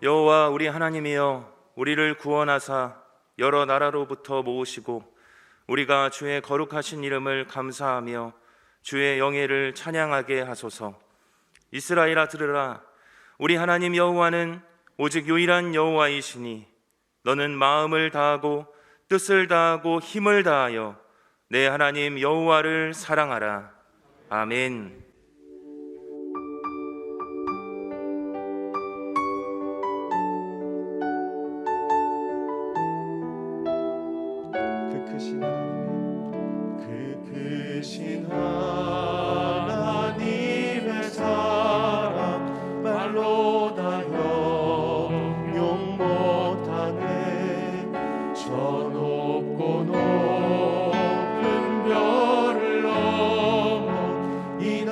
여호와 우리 하나님이여, 우리를 구원하사 여러 나라로부터 모으시고 우리가 주의 거룩하신 이름을 감사하며 주의 영예를 찬양하게 하소서. 이스라엘아 들으라. 우리 하나님 여호와는 오직 유일한 여호와이시니 너는 마음을 다하고 뜻을 다하고 힘을 다하여 내 하나님 여호와를 사랑하라. 아멘. 그 크신 하나님의 사랑 말로 다 형용 못하네. 저 높고 높은 별을 넘어 이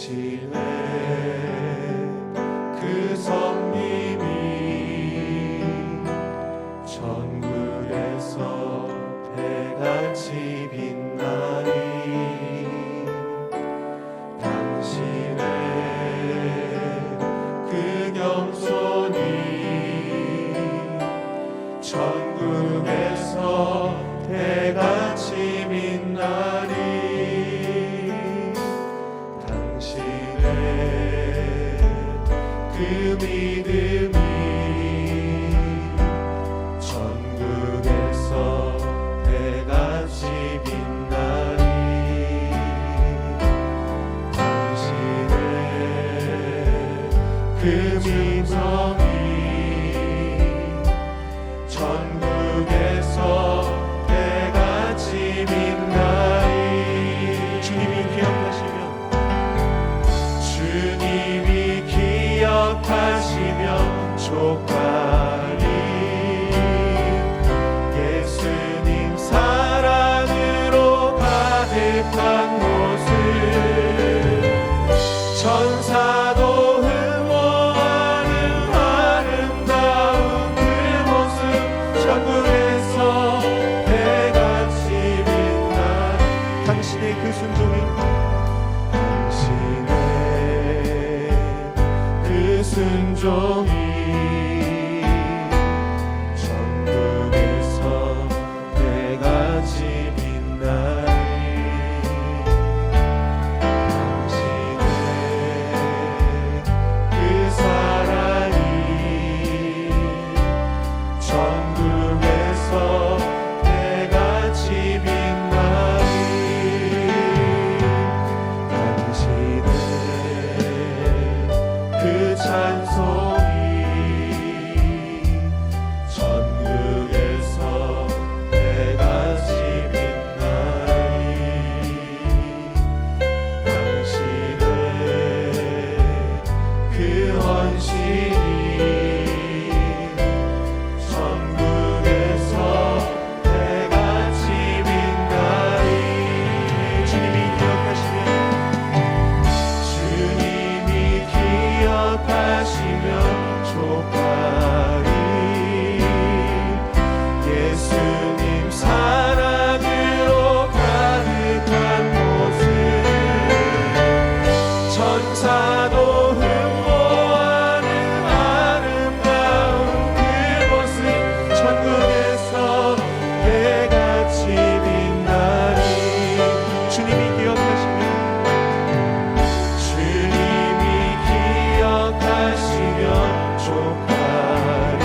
당신의 그 성님이 천국에서 배같이 빛나리. 당신의 그 겸손이 천국에서 배같이 빛나리. 당신의 그 믿음이 천국에서 배같이 빛나리. 당신의 그 믿음이 천국에서 배같이 빛나리. 주님이 기억하시며 족하리. 예수님 사랑으로 가득한 곳을 천사도 흠모하는 아름다운 그곳은 천국에서 배같이 빛나리. 당신의 그 순종이 순종이 천국에서 배같이 빛나리. 당신의 그 사랑이 천국에서 배같이 빛나리. 당신의 그 찬송이 천국에서 배같이 빛나리. 당신의 그 헌신이 천국에서 배같이 빛나리. 주님이 기억하시며 족하리. 예수님 사랑으로 가득한 곳을 천사도 흠모하는 아름다운 그곳은 천국에서 배같이 빛나리. 주님이 기억하시며 족하리.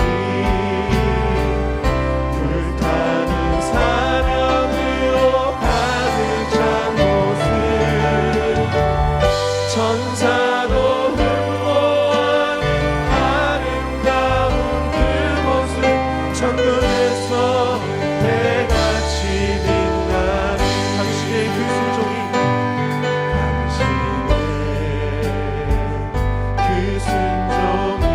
불타는 사명으로 가득 찬 곳을 천사도 흠모하는 아름다운 그곳은 천국에서 배같이 빛나리. 당신의 그 순종이 당신의 그 순종이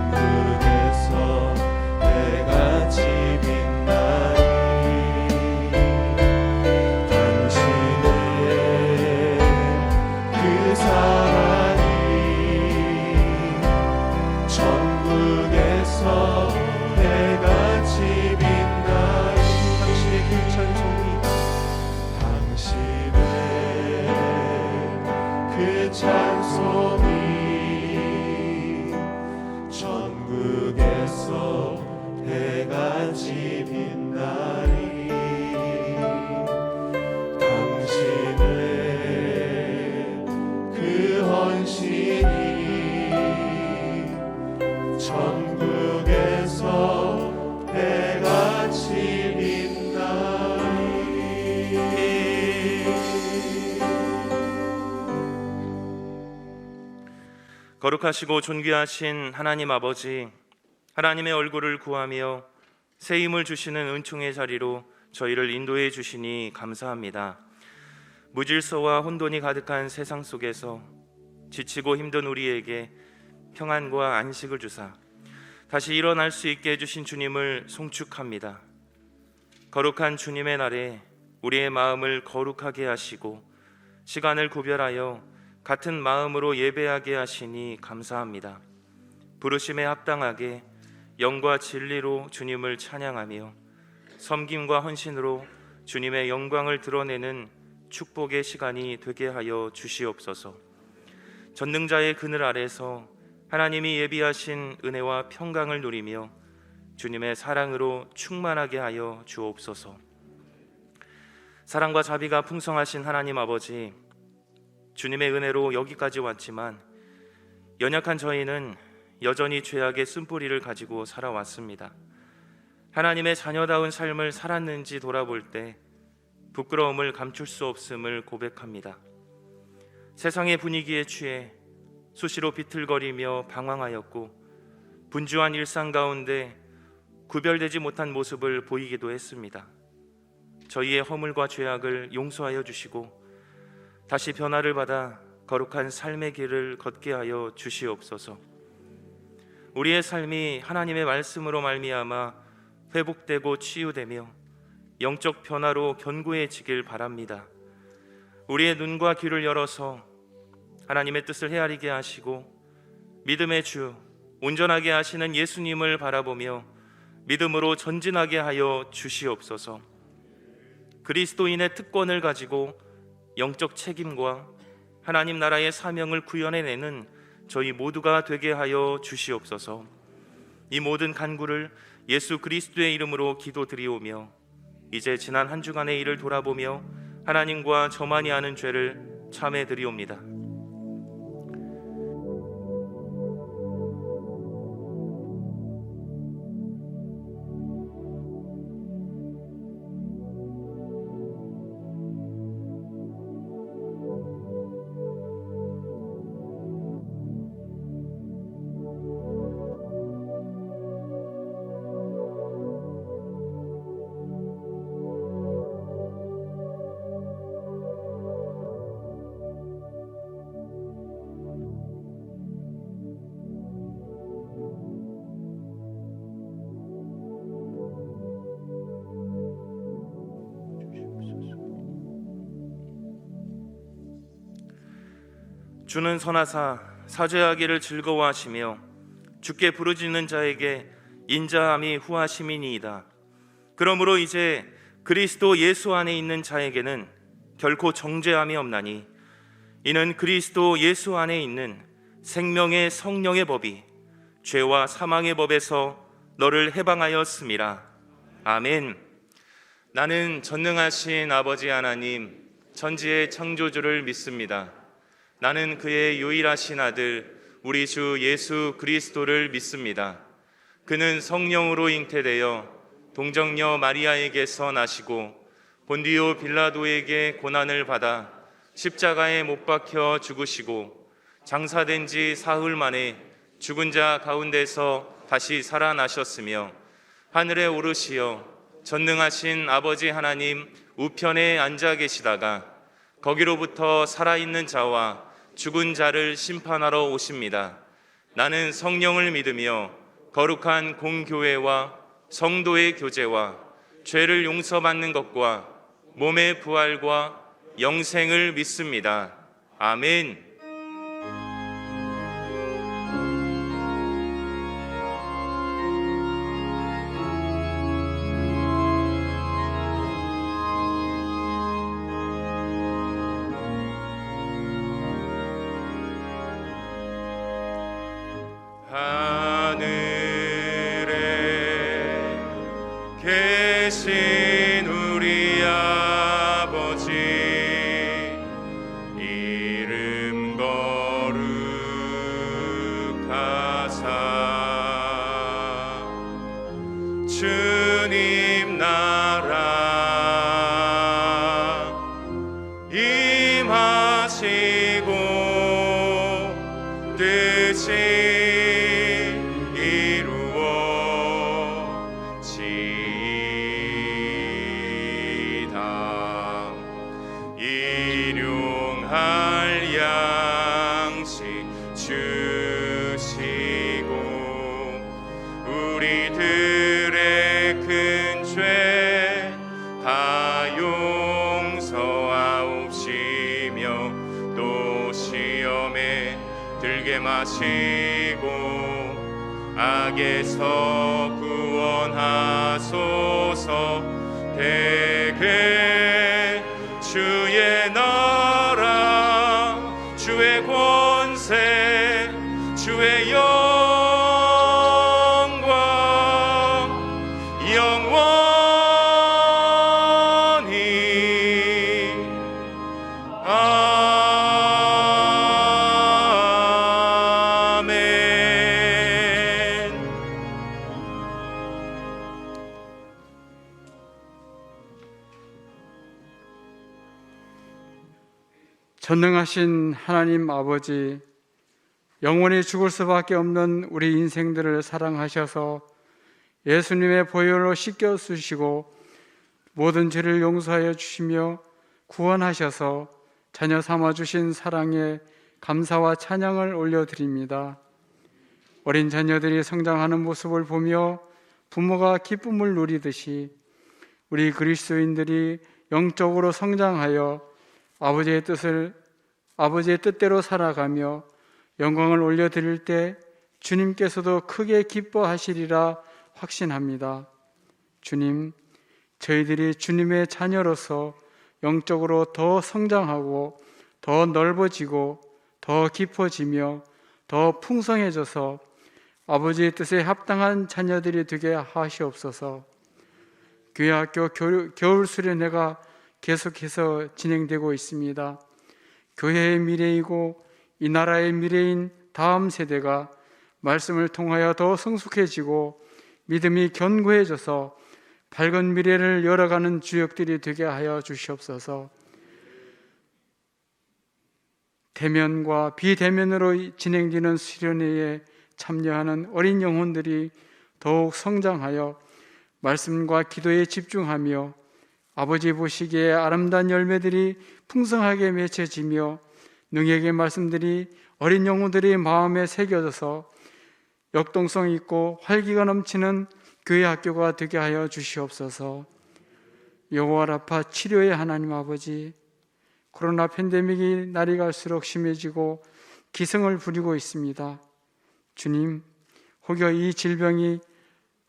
천국에서 배같이 빛나리. 당신의 그 사랑이 천국에서 배같이 빛나리. 당신의 그 찬송이 당신의 그 찬송이 천국에서 배같이 빛나리. 당신의 그 헌신이 천국에서 배같이 빛나리. 거룩하시고 존귀하신 하나님 아버지, 하나님의 얼굴을 구하며 새 힘을 주시는 은총의 자리로 저희를 인도해 주시니 감사합니다. 무질서와 혼돈이 가득한 세상 속에서 지치고 힘든 우리에게 평안과 안식을 주사 다시 일어날 수 있게 해주신 주님을 송축합니다. 거룩한 주님의 날에 우리의 마음을 거룩하게 하시고 시간을 구별하여 같은 마음으로 예배하게 하시니 감사합니다. 부르심에 합당하게 영과 진리로 주님을 찬양하며 섬김과 헌신으로 주님의 영광을 드러내는 축복의 시간이 되게 하여 주시옵소서. 전능자의 그늘 아래서 하나님이 예비하신 은혜와 평강을 누리며 주님의 사랑으로 충만하게 하여 주옵소서. 사랑과 자비가 풍성하신 하나님 아버지, 주님의 은혜로 여기까지 왔지만 연약한 저희는 여전히 죄악의 쓴뿌리를 가지고 살아왔습니다. 하나님의 자녀다운 삶을 살았는지 돌아볼 때 부끄러움을 감출 수 없음을 고백합니다. 세상의 분위기에 취해 수시로 비틀거리며 방황하였고 분주한 일상 가운데 구별되지 못한 모습을 보이기도 했습니다. 저희의 허물과 죄악을 용서하여 주시고 다시 변화를 받아 거룩한 삶의 길을 걷게 하여 주시옵소서. 우리의 삶이 하나님의 말씀으로 말미암아 회복되고 치유되며 영적 변화로 견고해지길 바랍니다. 우리의 눈과 귀를 열어서 하나님의 뜻을 헤아리게 하시고 믿음의 주, 온전하게 하시는 예수님을 바라보며 믿음으로 전진하게 하여 주시옵소서. 그리스도인의 특권을 가지고 영적 책임과 하나님 나라의 사명을 구현해내는 저희 모두가 되게 하여 주시옵소서. 이 모든 간구를 예수 그리스도의 이름으로 기도드리오며 이제 지난 한 주간의 일을 돌아보며 하나님과 저만이 아는 죄를 참회드리옵니다. 주는 선하사 사죄하기를 즐거워하시며 주께 부르짖는 자에게 인자함이 후하심이니이다. 그러므로 이제 그리스도 예수 안에 있는 자에게는 결코 정죄함이 없나니 이는 그리스도 예수 안에 있는 생명의 성령의 법이 죄와 사망의 법에서 너를 해방하였음이라. 아멘. 나는 전능하신 아버지 하나님 천지의 창조주를 믿습니다. 나는 그의 유일하신 아들 우리 주 예수 그리스도를 믿습니다. 그는 성령으로 잉태되어 동정녀 마리아에게서 나시고 본디오 빌라도에게 고난을 받아 십자가에 못 박혀 죽으시고 장사된 지 사흘 만에 죽은 자 가운데서 다시 살아나셨으며 하늘에 오르시어 전능하신 아버지 하나님 우편에 앉아 계시다가 거기로부터 살아있는 자와 죽은 자를 심판하러 오십니다. 나는 성령을 믿으며 거룩한 공교회와 성도의 교제와 죄를 용서받는 것과 몸의 부활과 영생을 믿습니다. 아멘. 하늘에 계신 우리 아버지 이름 거룩하사 주님 나라 임하시고 뜻이 일용할 양식 주시고 우리들의 큰 죄 다 용서하옵시며 들게 마시고 악에서 구원하소서. 대개 주의 나라 주의 권세 주의 영광 영원히 아멘. 전능하신 하나님 아버지, 영원히 죽을 수밖에 없는 우리 인생들을 사랑하셔서 예수님의 보혈로 씻겨 주시고 모든 죄를 용서하여 주시며 구원하셔서 자녀 삼아 주신 사랑에 감사와 찬양을 올려드립니다. 어린 자녀들이 성장하는 모습을 보며 부모가 기쁨을 누리듯이 우리 그리스도인들이 영적으로 성장하여 아버지의 뜻대로 살아가며 영광을 올려드릴 때 주님께서도 크게 기뻐하시리라 확신합니다. 주님, 저희들이 주님의 자녀로서 영적으로 더 성장하고 더 넓어지고 더 깊어지며 더 풍성해져서 아버지의 뜻에 합당한 자녀들이 되게 하시옵소서. 교회 학교 겨울 수련회가 계속해서 진행되고 있습니다. 교회의 미래이고 이 나라의 미래인 다음 세대가 말씀을 통하여 더 성숙해지고 믿음이 견고해져서 밝은 미래를 열어가는 주역들이 되게 하여 주시옵소서. 대면과 비대면으로 진행되는 수련회에 참여하는 어린 영혼들이 더욱 성장하여 말씀과 기도에 집중하며 아버지 보시기에 아름다운 열매들이 풍성하게 맺혀지며 능력의 말씀들이 어린 영혼들의 마음에 새겨져서 역동성 있고 활기가 넘치는 교회 학교가 되게 하여 주시옵소서. 여호와 라파 치료의 하나님 아버지, 코로나 팬데믹이 날이 갈수록 심해지고 기승을 부리고 있습니다. 주님, 혹여 이 질병이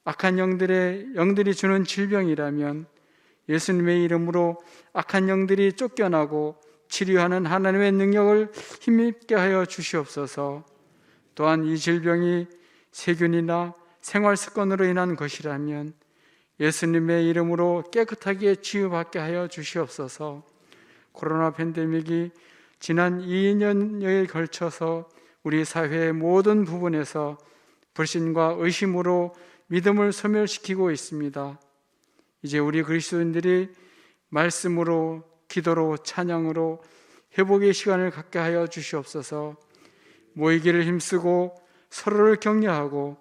악한 영들이 주는 질병이라면 예수님의 이름으로 악한 영들이 쫓겨나고 치료하는 하나님의 능력을 힘있게 하여 주시옵소서. 또한 이 질병이 세균이나 생활 습관으로 인한 것이라면 예수님의 이름으로 깨끗하게 치유받게 하여 주시옵소서. 코로나 팬데믹이 지난 2년여에 걸쳐서 우리 사회의 모든 부분에서 불신과 의심으로 믿음을 소멸시키고 있습니다. 이제 우리 그리스도인들이 말씀으로, 기도로, 찬양으로 회복의 시간을 갖게 하여 주시옵소서. 모이기를 힘쓰고 서로를 격려하고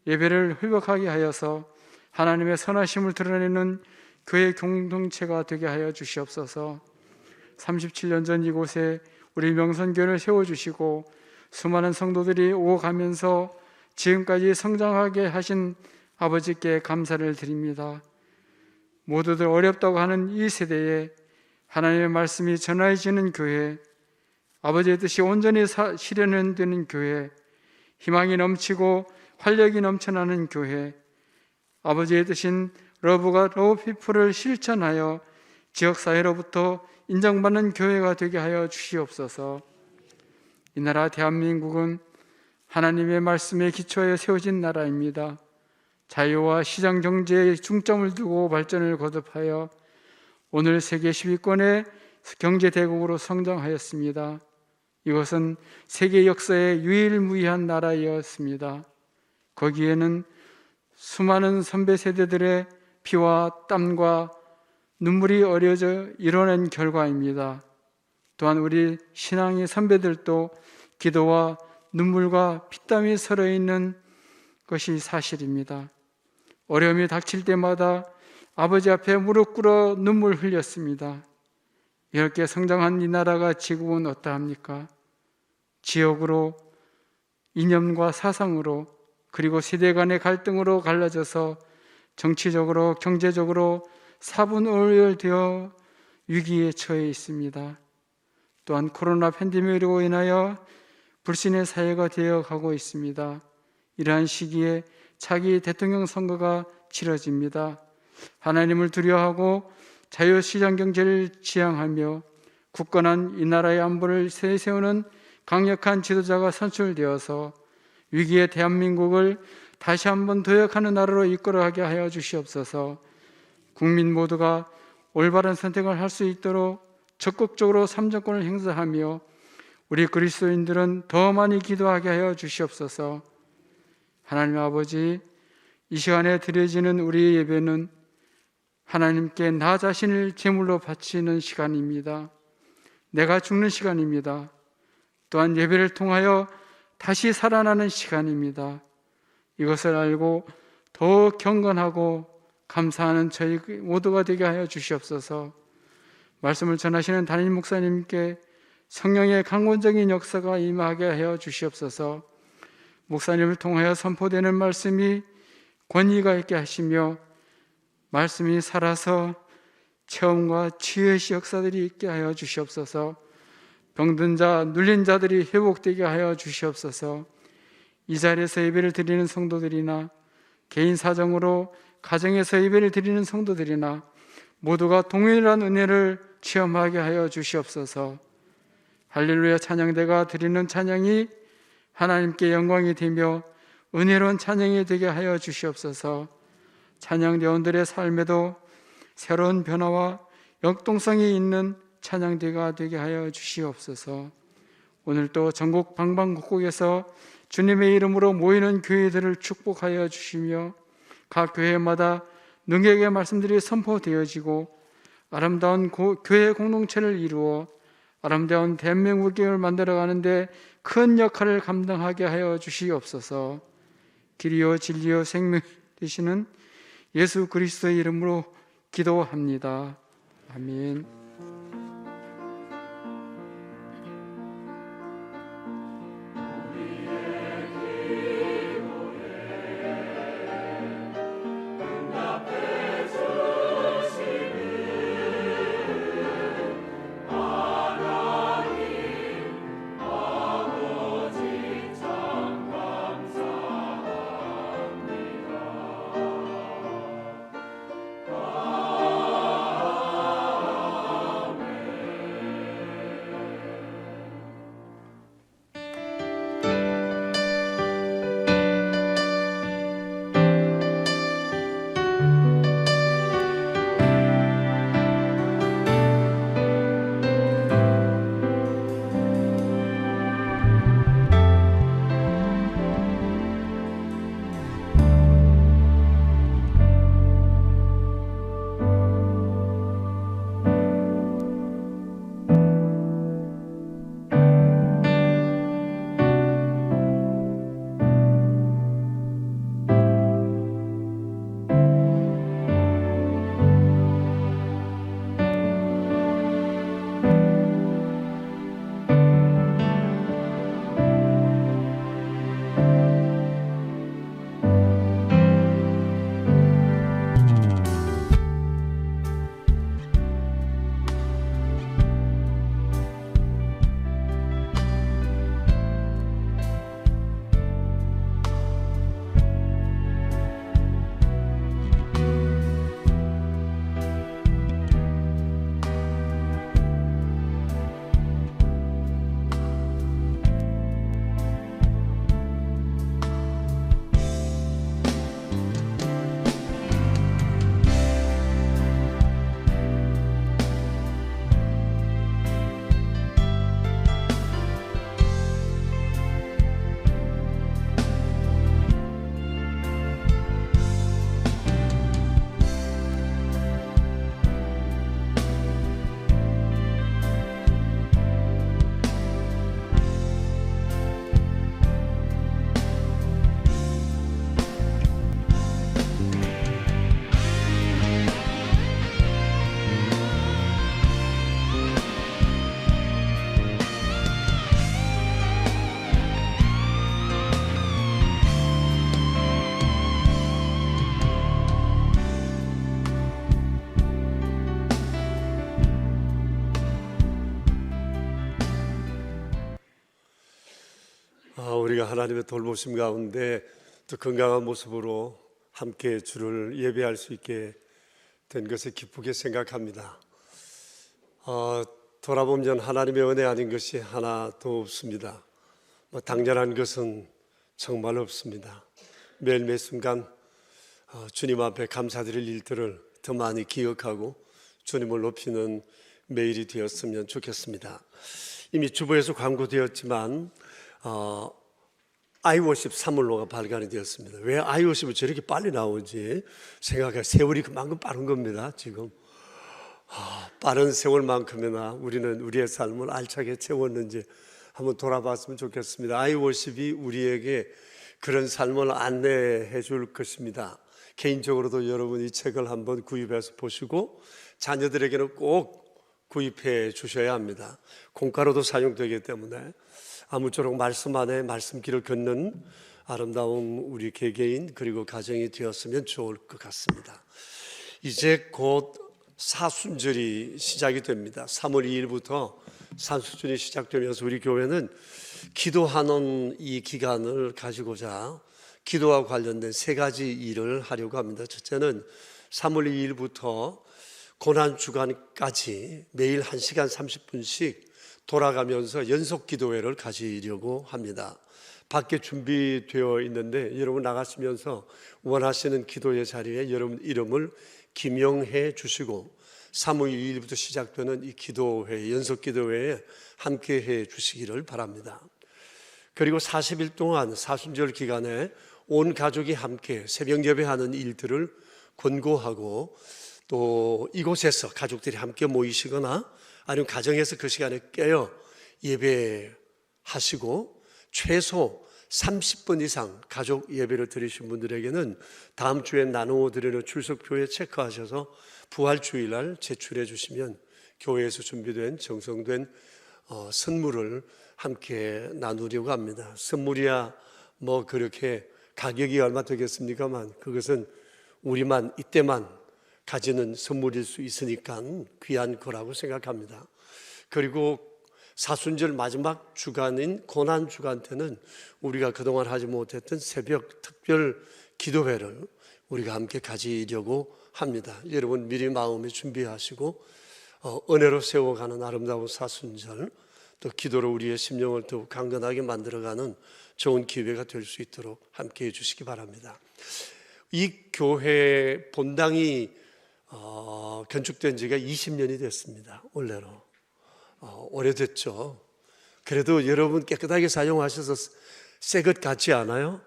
예배를 회복하게 하여서 하나님의 선하심을 드러내는 교회 공동체가 되게 하여 주시옵소서. 37년 전 이곳에 우리 명선교회를 세워주시고 수많은 성도들이 오가면서 지금까지 성장하게 하신 아버지께 감사를 드립니다. 모두들 어렵다고 하는 이 세대에 하나님의 말씀이 전해지는 교회, 아버지의 뜻이 온전히 실현되는 교회, 희망이 넘치고 활력이 넘쳐나는 교회, 아버지의 뜻인 러브가 러브피플을 실천하여 지역사회로부터 인정받는 교회가 되게 하여 주시옵소서. 이 나라 대한민국은 하나님의 말씀에 기초하여 세워진 나라입니다. 자유와 시장 경제에 중점을 두고 발전을 거듭하여 오늘 세계 10위권의 경제대국으로 성장하였습니다. 이것은 세계 역사의 유일무이한 나라였습니다. 거기에는 수많은 선배 세대들의 피와 땀과 눈물이 어려져 이뤄낸 결과입니다. 또한 우리 신앙의 선배들도 기도와 눈물과 피땀이 서려있는 것이 사실입니다. 어려움이 닥칠 때마다 아버지 앞에 무릎 꿇어 눈물 흘렸습니다. 이렇게 성장한 이 나라가 지금은 어떠합니까? 지역으로, 이념과 사상으로, 그리고 세대 간의 갈등으로 갈라져서 정치적으로, 경제적으로 사분오열되어 위기에 처해 있습니다. 또한 코로나 팬데믹으로 인하여 불신의 사회가 되어 가고 있습니다. 이러한 시기에 차기 대통령 선거가 치러집니다. 하나님을 두려워하고 자유시장 경제를 지향하며 굳건한 이 나라의 안보를 세우는 강력한 지도자가 선출되어서 위기의 대한민국을 다시 한번 도약하는 나라로 이끌어가게 하여 주시옵소서. 국민 모두가 올바른 선택을 할 수 있도록 적극적으로 삼정권을 행사하며 우리 그리스도인들은 더 많이 기도하게 하여 주시옵소서. 하나님 아버지, 이 시간에 드려지는 우리의 예배는 하나님께 나 자신을 제물로 바치는 시간입니다. 내가 죽는 시간입니다. 또한 예배를 통하여 다시 살아나는 시간입니다. 이것을 알고 더욱 경건하고 감사하는 저희 모두가 되게 하여 주시옵소서. 말씀을 전하시는 담임 목사님께 성령의 강권적인 역사가 임하게 하여 주시옵소서. 목사님을 통하여 선포되는 말씀이 권위가 있게 하시며 말씀이 살아서 체험과 치유의 역사들이 있게 하여 주시옵소서. 병든 자, 눌린 자들이 회복되게 하여 주시옵소서. 이 자리에서 예배를 드리는 성도들이나 개인 사정으로 가정에서 예배를 드리는 성도들이나 모두가 동일한 은혜를 체험하게 하여 주시옵소서. 할렐루야 찬양대가 드리는 찬양이 하나님께 영광이 되며 은혜로운 찬양이 되게 하여 주시옵소서. 찬양대원들의 삶에도 새로운 변화와 역동성이 있는 찬양대가 되게 하여 주시옵소서. 오늘도 전국 방방곡곡에서 주님의 이름으로 모이는 교회들을 축복하여 주시며 각 교회마다 능력의 말씀들이 선포되어지고 아름다운 교회 공동체를 이루어 아름다운 대한민국을 만들어가는데 큰 역할을 감당하게 하여 주시옵소서. 길이요 진리요 생명 되시는 예수 그리스도의 이름으로 기도합니다. 아멘. 우리가 하나님의 돌보심 가운데 또 건강한 모습으로 함께 주를 예배할 수 있게 된 것을 기쁘게 생각합니다. 돌아보면 하나님의 은혜 아닌 것이 하나도 없습니다. 당연한 것은 정말 없습니다. 매일 매 순간 주님 앞에 감사드릴 일들을 더 많이 기억하고 주님을 높이는 매일이 되었으면 좋겠습니다. 이미 주보에서 광고되었지만 아이워십 사물로가 발간이 되었습니다. 왜 아이워십이 저렇게 빨리 나오지 생각해. 세월이 그만큼 빠른 겁니다. 지금 빠른 세월만큼이나 우리는 우리의 삶을 알차게 채웠는지 한번 돌아봤으면 좋겠습니다. 아이워십이 우리에게 그런 삶을 안내해 줄 것입니다. 개인적으로도 여러분 이 책을 한번 구입해서 보시고 자녀들에게는 꼭 구입해 주셔야 합니다. 공가로도 사용되기 때문에 아무쪼록 말씀 안에 말씀길을 걷는 아름다운 우리 개개인 그리고 가정이 되었으면 좋을 것 같습니다. 이제 곧 사순절이 시작이 됩니다. 3월 2일부터 사순절이 시작되면서 우리 교회는 기도하는 이 기간을 가지고자 기도와 관련된 세 가지 일을 하려고 합니다. 첫째는 3월 2일부터 고난주간까지 매일 1시간 30분씩 돌아가면서 연속 기도회를 가지려고 합니다. 밖에 준비되어 있는데 여러분 나가시면서 원하시는 기도의 자리에 여러분 이름을 기명해 주시고 3월 2일부터 시작되는 이 기도회, 연속 기도회에 함께 해 주시기를 바랍니다. 그리고 40일 동안 사순절 기간에 온 가족이 함께 새벽 예배하는 일들을 권고하고 또 이곳에서 가족들이 함께 모이시거나 아니면 가정에서 그 시간에 깨어 예배하시고 최소 30분 이상 가족 예배를 드리신 분들에게는 다음 주에 나누어 드리는 출석표에 체크하셔서 부활주일날 제출해 주시면 교회에서 준비된 정성된 선물을 함께 나누려고 합니다. 선물이야 뭐 그렇게 가격이 얼마 되겠습니까만 그것은 우리만 이때만 가지는 선물일 수 있으니까 귀한 거라고 생각합니다. 그리고 사순절 마지막 주간인 고난주간 때는 우리가 그동안 하지 못했던 새벽 특별 기도회를 우리가 함께 가지려고 합니다. 여러분 미리 마음에 준비하시고 은혜로 세워가는 아름다운 사순절 또 기도로 우리의 심령을 더욱 강건하게 만들어가는 좋은 기회가 될 수 있도록 함께 해주시기 바랍니다. 이 교회 본당이 건축된 지가 20년이 됐습니다. 올해로 오래됐죠. 그래도 여러분 깨끗하게 사용하셔서 새 것 같지 않아요?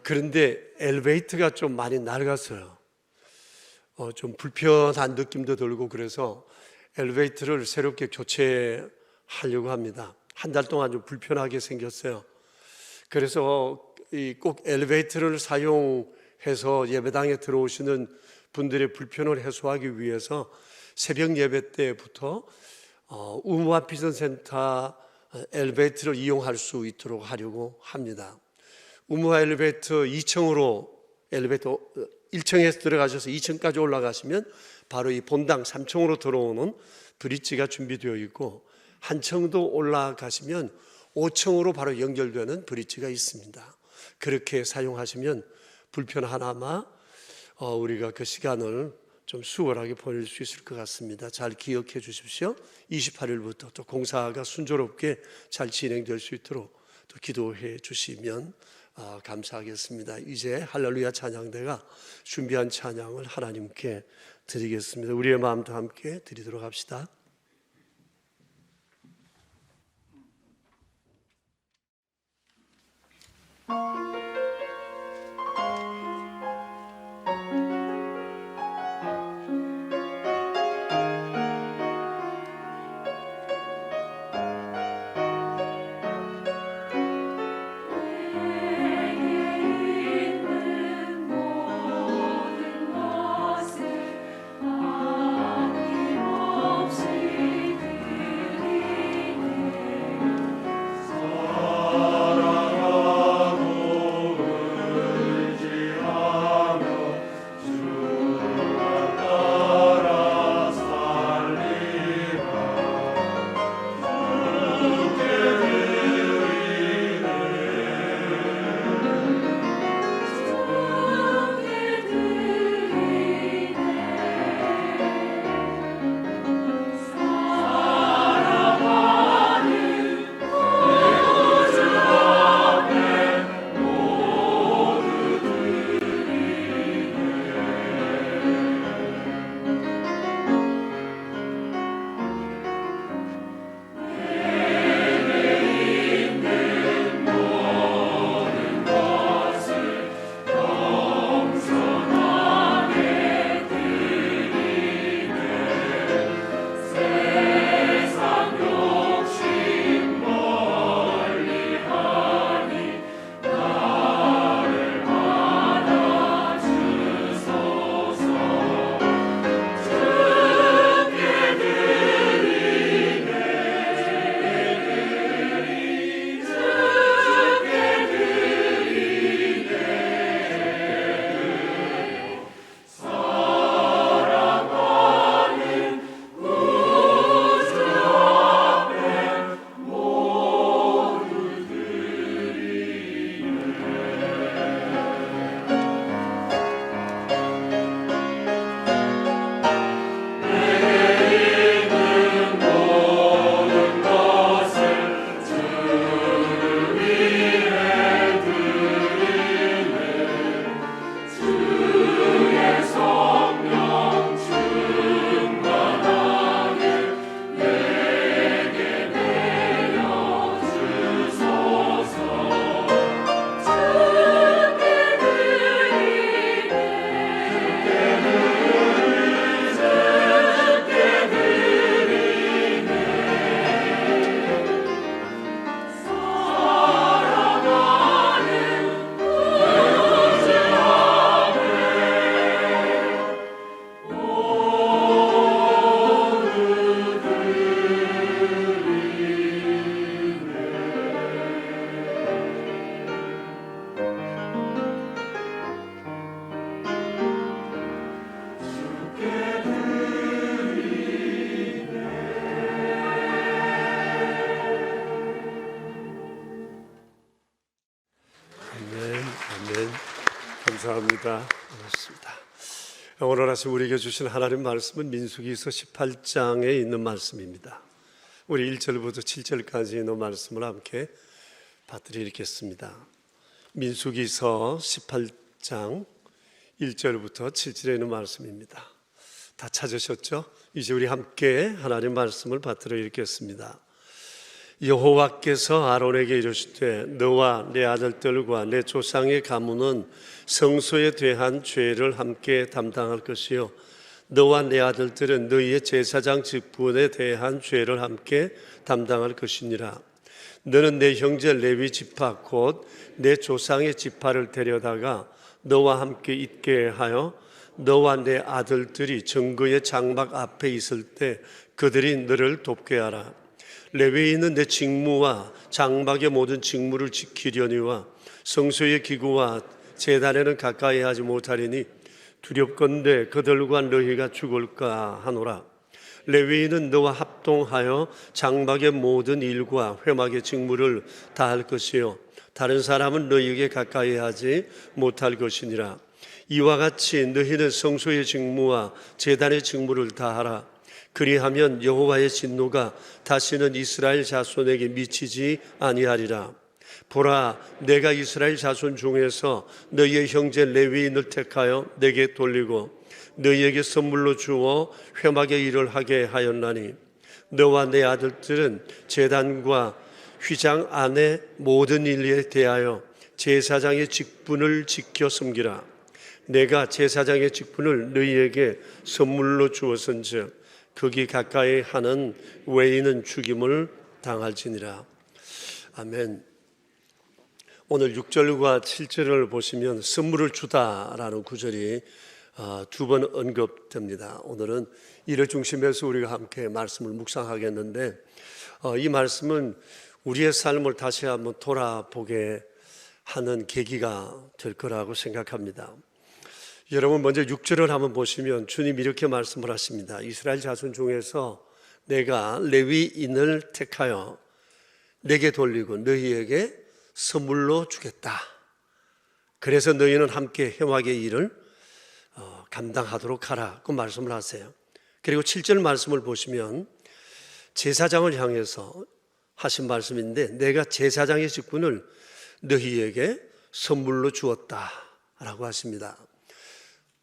그런데 엘리베이터가 좀 많이 낡았어요. 좀 불편한 느낌도 들고 그래서 엘리베이터를 새롭게 교체하려고 합니다. 한 달 동안 좀 불편하게 생겼어요. 그래서 꼭 엘리베이터를 사용해서 예배당에 들어오시는 분들의 불편을 해소하기 위해서 새벽 예배 때부터 우무아 비전센터 엘리베이터를 이용할 수 있도록 하려고 합니다. 우무아 엘리베이터 2층으로 엘리베이터 1층에서 들어가셔서 2층까지 올라가시면 바로 이 본당 3층으로 들어오는 브릿지가 준비되어 있고 한 층도 올라가시면 5층으로 바로 연결되는 브릿지가 있습니다. 그렇게 사용하시면 불편하나마 우리가 그 시간을 좀 수월하게 보낼 수 있을 것 같습니다. 잘 기억해 주십시오. 28일부터 또 공사가 순조롭게 잘 진행될 수 있도록 또 기도해 주시면 감사하겠습니다. 이제 할렐루야 찬양대가 준비한 찬양을 하나님께 드리겠습니다. 우리의 마음도 함께 드리도록 합시다. 모든 것을 아낌없이 감사합니다. 고맙습니다. 오늘 아침 우리에게 주신 하나님 말씀은 민수기서 18장에 있는 말씀입니다. 우리 1절부터 7절까지 있는 말씀을 함께 받들어 읽겠습니다. 민수기서 18장 1절부터 7절에 있는 말씀입니다. 다 찾으셨죠? 이제 우리 함께 하나님 말씀을 받들어 읽겠습니다. 여호와께서 아론에게 이르시되 너와 내 아들들과 내 조상의 가문은 성소에 대한 죄를 함께 담당할 것이요 너와 내 아들들은 너희의 제사장 직분에 대한 죄를 함께 담당할 것이니라. 너는 내 형제 레위 지파 곧 내 조상의 지파를 데려다가 너와 함께 있게 하여 너와 내 아들들이 정거의 장막 앞에 있을 때 그들이 너를 돕게 하라. 레위인은 내 직무와 장막의 모든 직무를 지키려니와 성소의 기구와 제단에는 가까이 하지 못하리니 두렵건대 그들과 너희가 죽을까 하노라. 레위인은 너와 합동하여 장막의 모든 일과 회막의 직무를 다할 것이요 다른 사람은 너희에게 가까이 하지 못할 것이니라. 이와 같이 너희는 성소의 직무와 제단의 직무를 다하라. 그리하면 여호와의 진노가 다시는 이스라엘 자손에게 미치지 아니하리라. 보라, 내가 이스라엘 자손 중에서 너희의 형제 레위인을 택하여 내게 돌리고 너희에게 선물로 주어 회막의 일을 하게 하였나니 너와 내 아들들은 제단과 휘장 안의 모든 일에 대하여 제사장의 직분을 지켜 섬기라. 내가 제사장의 직분을 너희에게 선물로 주었은즉 거기 가까이 하는 외인은 죽임을 당할지니라. 아멘. 오늘 6절과 7절을 보시면 선물을 주다라는 구절이 두 번 언급됩니다. 오늘은 이를 중심해서 우리가 함께 말씀을 묵상하겠는데 이 말씀은 우리의 삶을 다시 한번 돌아보게 하는 계기가 될 거라고 생각합니다. 여러분 먼저 6절을 한번 보시면 주님 이렇게 말씀을 하십니다. 이스라엘 자손 중에서 내가 레위인을 택하여 내게 돌리고 너희에게 선물로 주겠다. 그래서 너희는 함께 회막의 일을 감당하도록 하라. 그 말씀을 하세요. 그리고 7절 말씀을 보시면 제사장을 향해서 하신 말씀인데 내가 제사장의 직분을 너희에게 선물로 주었다 라고 하십니다.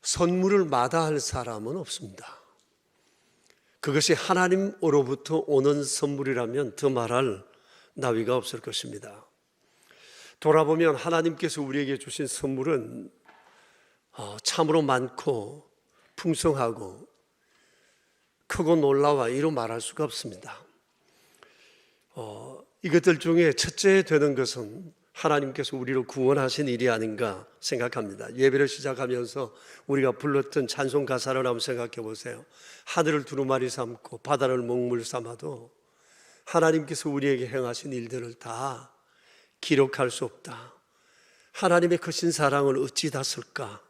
선물을 마다할 사람은 없습니다. 그것이 하나님으로부터 오는 선물이라면 더 말할 나위가 없을 것입니다. 돌아보면 하나님께서 우리에게 주신 선물은 참으로 많고 풍성하고 크고 놀라워 이로 말할 수가 없습니다. 이것들 중에 첫째 되는 것은 하나님께서 우리를 구원하신 일이 아닌가 생각합니다. 예배를 시작하면서 우리가 불렀던 찬송 가사를 한번 생각해 보세요. 하늘을 두루마리 삼고 바다를 먹물 삼아도 하나님께서 우리에게 행하신 일들을 다 기록할 수 없다. 하나님의 크신 사랑을 어찌 다 쓸까?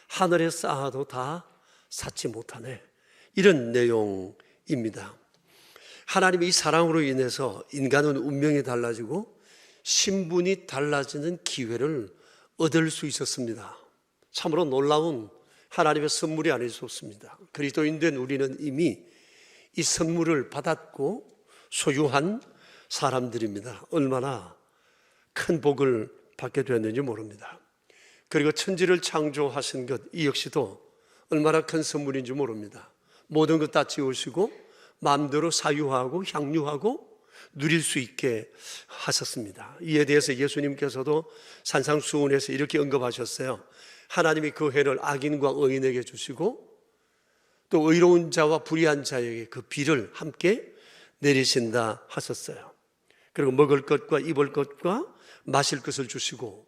하늘에 쌓아도 다 쌓지 못하네. 이런 내용입니다. 하나님의 이 사랑으로 인해서 인간은 운명이 달라지고 신분이 달라지는 기회를 얻을 수 있었습니다. 참으로 놀라운 하나님의 선물이 아닐 수 없습니다. 그리스도인 된 우리는 이미 이 선물을 받았고 소유한 사람들입니다. 얼마나 큰 복을 받게 되었는지 모릅니다. 그리고 천지를 창조하신 것 이 역시도 얼마나 큰 선물인지 모릅니다. 모든 것 다 지우시고 마음대로 사유하고 향유하고 누릴 수 있게 하셨습니다. 이에 대해서 예수님께서도 산상수훈에서 이렇게 언급하셨어요. 하나님이 그 해를 악인과 의인에게 주시고 또 의로운 자와 불의한 자에게 그 비를 함께 내리신다 하셨어요. 그리고 먹을 것과 입을 것과 마실 것을 주시고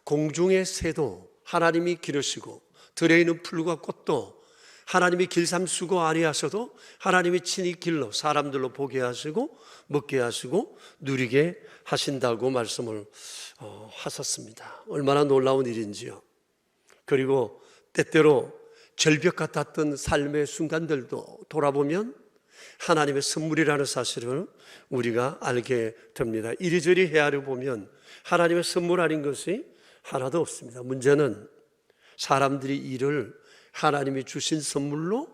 공중의 새도 하나님이 기르시고 들에 있는 풀과 꽃도 하나님이 길삼수고 아니하셔도 하나님이 친히 길러 사람들로 보게 하시고 먹게 하시고 누리게 하신다고 말씀을 하셨습니다. 얼마나 놀라운 일인지요. 그리고 때때로 절벽 같았던 삶의 순간들도 돌아보면 하나님의 선물이라는 사실을 우리가 알게 됩니다. 이리저리 헤아려 보면 하나님의 선물 아닌 것이 하나도 없습니다. 문제는 사람들이 이를 하나님이 주신 선물로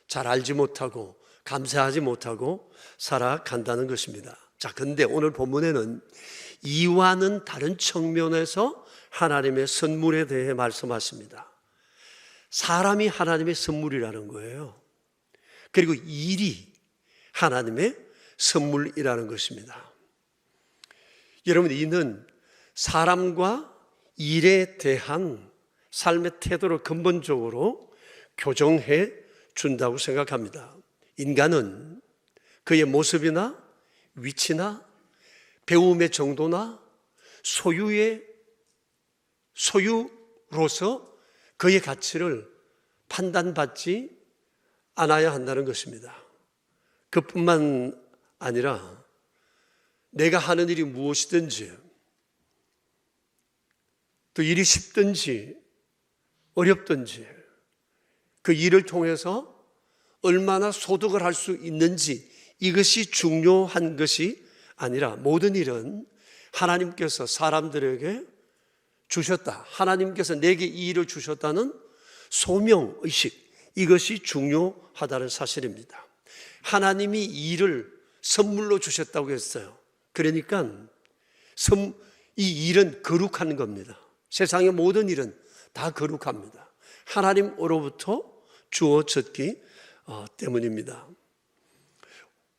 잘 알지 못하고 감사하지 못하고 살아간다는 것입니다. 자, 근데 오늘 본문에는 이와는 다른 측면에서 하나님의 선물에 대해 말씀하십니다. 사람이 하나님의 선물이라는 거예요. 그리고 일이 하나님의 선물이라는 것입니다. 여러분, 이는 사람과 일에 대한 삶의 태도를 근본적으로 교정해 준다고 생각합니다. 인간은 그의 모습이나 위치나 배움의 정도나 소유로서 그의 가치를 판단받지 않아야 한다는 것입니다. 그뿐만 아니라 내가 하는 일이 무엇이든지, 또 일이 쉽든지 어렵든지 그 일을 통해서 얼마나 소득을 할 수 있는지, 이것이 중요한 것이 아니라 모든 일은 하나님께서 사람들에게 주셨다, 하나님께서 내게 이 일을 주셨다는 소명의식, 이것이 중요하다는 사실입니다. 하나님이 이 일을 선물로 주셨다고 했어요. 그러니까 이 일은 거룩한 겁니다. 세상의 모든 일은 다 거룩합니다. 하나님으로부터 주어졌기 때문입니다.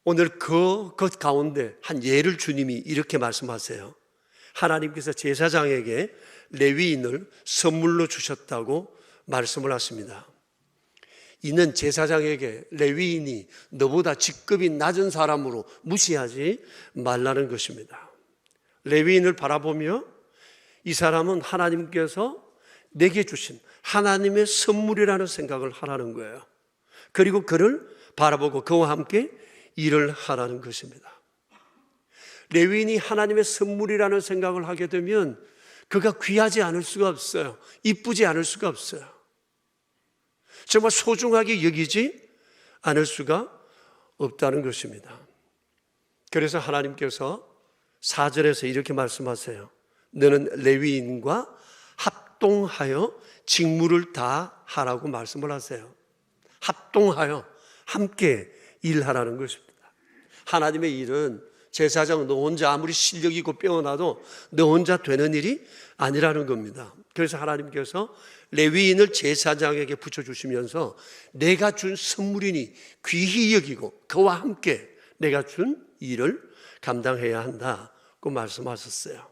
오늘 그 가운데 한 예를 주님이 이렇게 말씀하세요. 하나님께서 제사장에게 레위인을 선물로 주셨다고 말씀을 하십니다. 이는 제사장에게 레위인이 너보다 직급이 낮은 사람으로 무시하지 말라는 것입니다. 레위인을 바라보며 이 사람은 하나님께서 내게 주신 하나님의 선물이라는 생각을 하라는 거예요. 그리고 그를 바라보고 그와 함께 일을 하라는 것입니다. 레위인이 하나님의 선물이라는 생각을 하게 되면 그가 귀하지 않을 수가 없어요. 이쁘지 않을 수가 없어요. 정말 소중하게 여기지 않을 수가 없다는 것입니다. 그래서 하나님께서 4절에서 이렇게 말씀하세요. 너는 레위인과 합동하여 직무를 다 하라고 말씀을 하세요. 합동하여 함께 일하라는 것입니다. 하나님의 일은 제사장 너 혼자 아무리 실력 있고 빼어나도 너 혼자 되는 일이 아니라는 겁니다. 그래서 하나님께서 레위인을 제사장에게 붙여주시면서 내가 준 선물이니 귀히 여기고 그와 함께 내가 준 일을 감당해야 한다고 말씀하셨어요.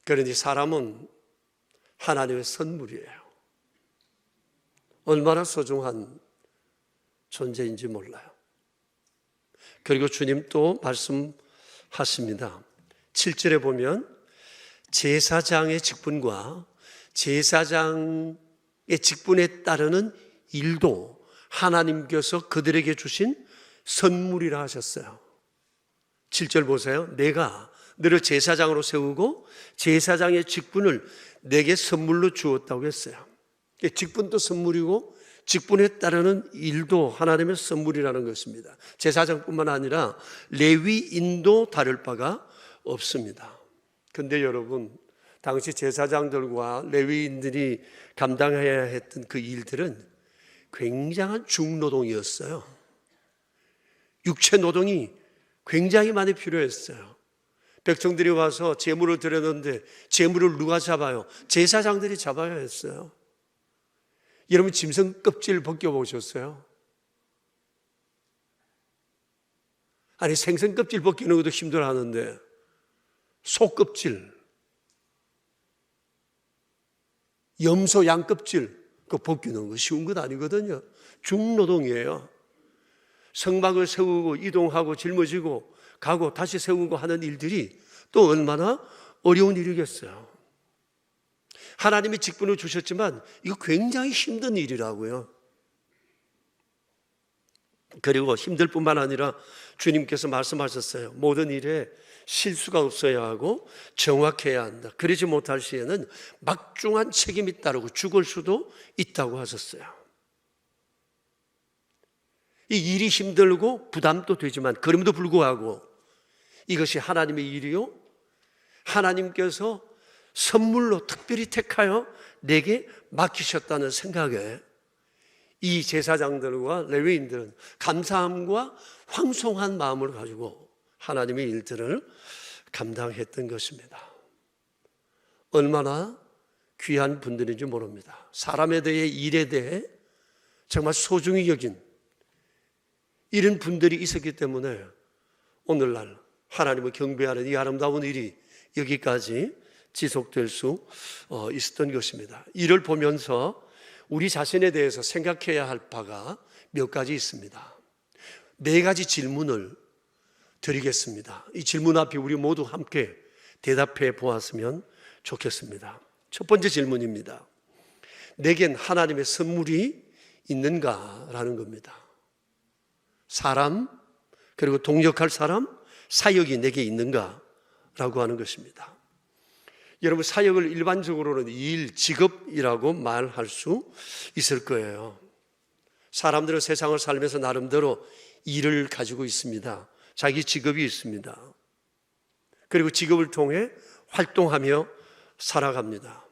그러니 사람은 하나님의 선물이에요. 얼마나 소중한 존재인지 몰라요. 그리고 주님 또 말씀하십니다. 7절에 보면 제사장의 직분과 제사장의 직분에 따르는 일도 하나님께서 그들에게 주신 선물이라 하셨어요. 7절 보세요. 내가 너를 제사장으로 세우고 제사장의 직분을 내게 선물로 주었다고 했어요. 직분도 선물이고 직분에 따르는 일도 하나님의 선물이라는 것입니다. 제사장뿐만 아니라 레위인도 다를 바가 없습니다. 근데 여러분, 당시 제사장들과 레위인들이 감당해야 했던 그 일들은 굉장한 중노동이었어요. 육체 노동이 굉장히 많이 필요했어요. 백성들이 와서 제물을 드렸는데 제물을 누가 잡아요? 제사장들이 잡아야 했어요. 여러분, 짐승 껍질 벗겨보셨어요? 아니, 생선 껍질 벗기는 것도 힘들어하는데 소 껍질, 염소 양 껍질 그 벗기는 거 쉬운 것 아니거든요. 중노동이에요. 성막을 세우고 이동하고 짊어지고 가고 다시 세우고 하는 일들이 또 얼마나 어려운 일이겠어요. 하나님이 직분을 주셨지만 이거 굉장히 힘든 일이라고요. 그리고 힘들 뿐만 아니라 주님께서 말씀하셨어요. 모든 일에 실수가 없어야 하고 정확해야 한다. 그러지 못할 시에는 막중한 책임이 따르고 죽을 수도 있다고 하셨어요. 이 일이 힘들고 부담도 되지만 그럼에도 불구하고 이것이 하나님의 일이요, 하나님께서 선물로 특별히 택하여 내게 맡기셨다는 생각에 이 제사장들과 레위인들은 감사함과 황송한 마음을 가지고 하나님의 일들을 감당했던 것입니다. 얼마나 귀한 분들인지 모릅니다. 사람에 대해, 일에 대해 정말 소중히 여긴 이런 분들이 있었기 때문에 오늘날 하나님을 경배하는 이 아름다운 일이 여기까지 지속될 수 있었던 것입니다. 이를 보면서 우리 자신에 대해서 생각해야 할 바가 몇 가지 있습니다. 4가지 질문을 드리겠습니다. 이 질문 앞에 우리 모두 함께 대답해 보았으면 좋겠습니다. 첫 번째 질문입니다. 내겐 하나님의 선물이 있는가라는 겁니다. 사람, 그리고 동역할 사람, 사역이 내게 있는가라고 하는 것입니다. 여러분, 사역을 일반적으로는 일, 직업이라고 말할 수 있을 거예요. 사람들은 세상을 살면서 나름대로 일을 가지고 있습니다. 자기 직업이 있습니다. 그리고 직업을 통해 활동하며 살아갑니다.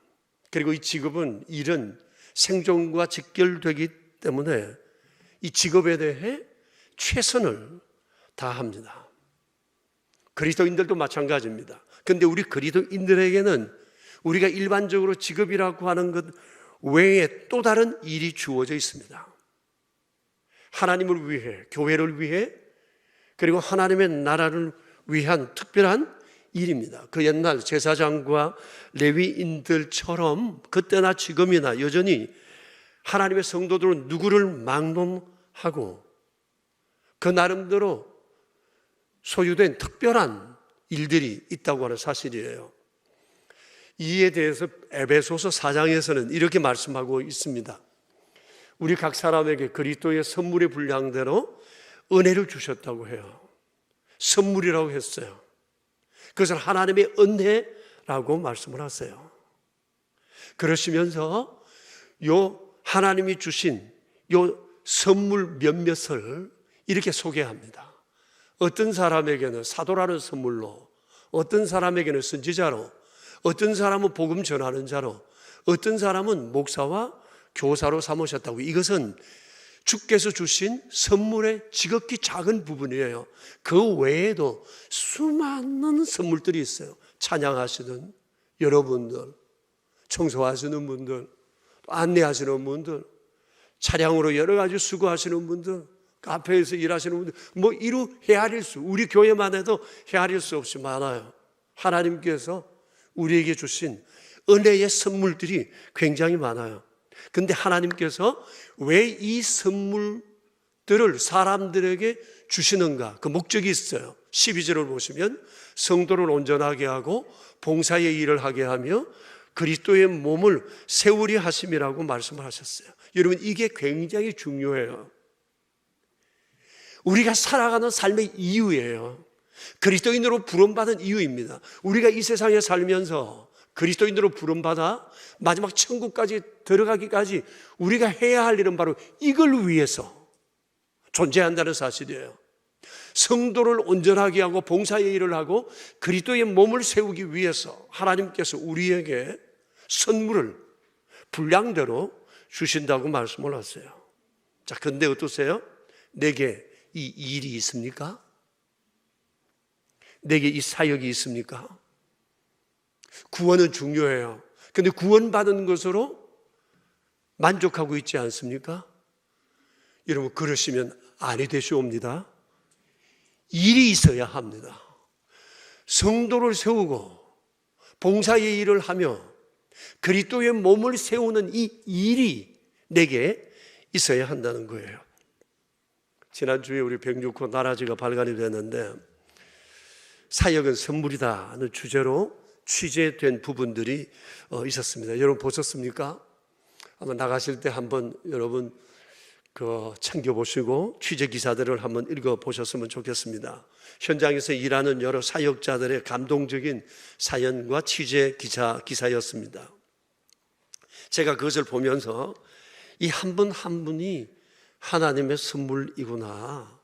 그리고 이 직업은, 일은 생존과 직결되기 때문에 이 직업에 대해 최선을 다합니다. 그리스도인들도 마찬가지입니다. 그런데 우리 그리스도인들에게는 우리가 일반적으로 직업이라고 하는 것 외에 또 다른 일이 주어져 있습니다. 하나님을 위해, 교회를 위해, 그리고 하나님의 나라를 위한 특별한 일입니다. 그 옛날 제사장과 레위인들처럼 그때나 지금이나 여전히 하나님의 성도들은 누구를 막론하고 그 나름대로 소유된 특별한 일들이 있다고 하는 사실이에요. 이에 대해서 에베소서 4장에서는 이렇게 말씀하고 있습니다. 우리 각 사람에게 그리스도의 선물의 분량대로 은혜를 주셨다고 해요. 선물이라고 했어요. 그것을 하나님의 은혜라고 말씀을 하세요. 그러시면서 요 하나님이 주신 요 선물 몇몇을 이렇게 소개합니다. 어떤 사람에게는 사도라는 선물로, 어떤 사람에게는 선지자로, 어떤 사람은 복음 전하는 자로, 어떤 사람은 목사와 교사로 삼으셨다고. 이것은 주께서 주신 선물의 지극히 작은 부분이에요. 그 외에도 수많은 선물들이 있어요. 찬양하시는 여러분들, 청소하시는 분들, 안내하시는 분들, 차량으로 여러 가지 수고하시는 분들, 카페에서 일하시는 분들, 뭐 이루 헤아릴 수, 우리 교회만 해도 헤아릴 수 없이 많아요. 하나님께서 우리에게 주신 은혜의 선물들이 굉장히 많아요. 근데 하나님께서 왜 이 선물들을 사람들에게 주시는가? 그 목적이 있어요. 12절을 보시면 성도를 온전하게 하고 봉사의 일을 하게 하며 그리스도의 몸을 세우려 하심이라고 말씀을 하셨어요. 여러분, 이게 굉장히 중요해요. 우리가 살아가는 삶의 이유예요. 그리스도인으로 부름받은 이유입니다. 우리가 이 세상에 살면서 그리스도인으로 부름받아 마지막 천국까지 들어가기까지 우리가 해야 할 일은 바로 이걸 위해서 존재한다는 사실이에요. 성도를 온전하게 하고 봉사의 일을 하고 그리스도의 몸을 세우기 위해서 하나님께서 우리에게 선물을 분량대로 주신다고 말씀을 하세요. 자, 근데 어떠세요? 내게 이 일이 있습니까? 내게 이 사역이 있습니까? 구원은 중요해요. 근데 구원받은 것으로 만족하고 있지 않습니까? 여러분, 그러시면 아니 되시옵니다. 일이 있어야 합니다. 성도를 세우고 봉사의 일을 하며 그리스도의 몸을 세우는 이 일이 내게 있어야 한다는 거예요. 지난주에 우리 106호 나라지가 발간이 됐는데 사역은 선물이다는 주제로 취재된 부분들이 있었습니다. 여러분 보셨습니까? 아마 나가실 때 한번 여러분 챙겨보시고 취재 기사들을 한번 읽어보셨으면 좋겠습니다. 현장에서 일하는 여러 사역자들의 감동적인 사연과 취재 기사였습니다. 제가 그것을 보면서 이 한 분 한 분이 하나님의 선물이구나.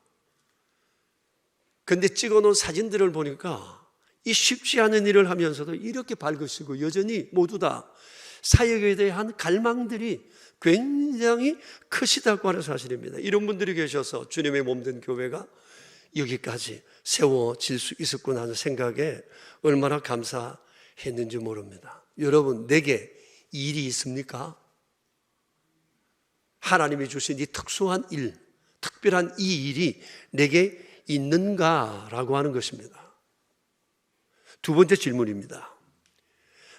근데 찍어놓은 사진들을 보니까 이 쉽지 않은 일을 하면서도 이렇게 밝으시고 여전히 모두 다 사역에 대한 갈망들이 굉장히 크시다고 하는 사실입니다. 이런 분들이 계셔서 주님의 몸된 교회가 여기까지 세워질 수 있었구나 하는 생각에 얼마나 감사했는지 모릅니다. 여러분, 내게 일이 있습니까? 하나님이 주신 이 특수한 일, 특별한 이 일이 내게 있는가라고 하는 것입니다. 두 번째 질문입니다.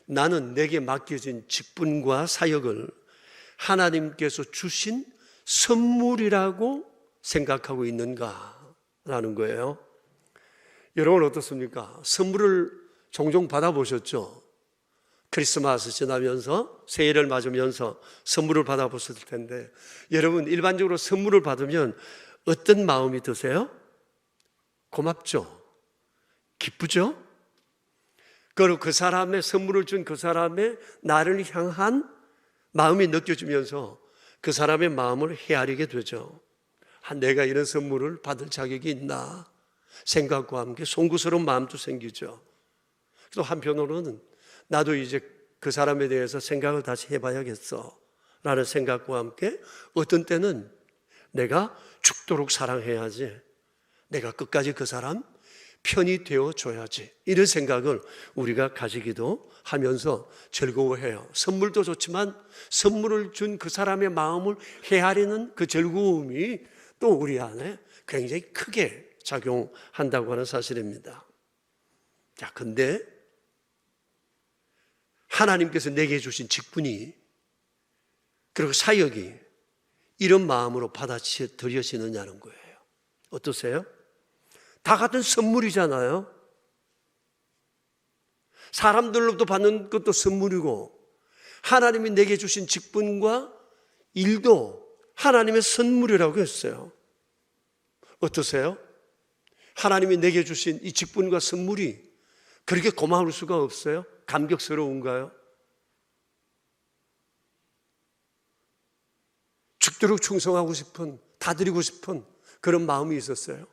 나는 내게 맡겨진 직분과 사역을 하나님께서 주신 선물이라고 생각하고 있는가라는 거예요. 여러분 어떻습니까? 선물을 종종 받아보셨죠? 크리스마스 지나면서 새해를 맞으면서 선물을 받아보셨을 텐데, 여러분 일반적으로 선물을 받으면 어떤 마음이 드세요? 고맙죠? 기쁘죠? 그리고 그 사람의 선물을 준 그 사람의 나를 향한 마음이 느껴지면서 그 사람의 마음을 헤아리게 되죠. 내가 이런 선물을 받을 자격이 있나 생각과 함께 송구스러운 마음도 생기죠. 또 한편으로는 나도 이제 그 사람에 대해서 생각을 다시 해봐야겠어 라는 생각과 함께 어떤 때는 내가 죽도록 사랑해야지, 내가 끝까지 그 사람 편이 되어줘야지, 이런 생각을 우리가 가지기도 하면서 즐거워해요. 선물도 좋지만 선물을 준 그 사람의 마음을 헤아리는 그 즐거움이 또 우리 안에 굉장히 크게 작용한다고 하는 사실입니다. 자, 근데 하나님께서 내게 주신 직분이, 그리고 사역이 이런 마음으로 받아들여지느냐는 거예요. 어떠세요? 다 같은 선물이잖아요. 사람들로부터 받는 것도 선물이고, 하나님이 내게 주신 직분과 일도 하나님의 선물이라고 했어요. 어떠세요? 하나님이 내게 주신 이 직분과 선물이 그렇게 고마울 수가 없어요? 감격스러운가요? 죽도록 충성하고 싶은, 다 드리고 싶은 그런 마음이 있었어요.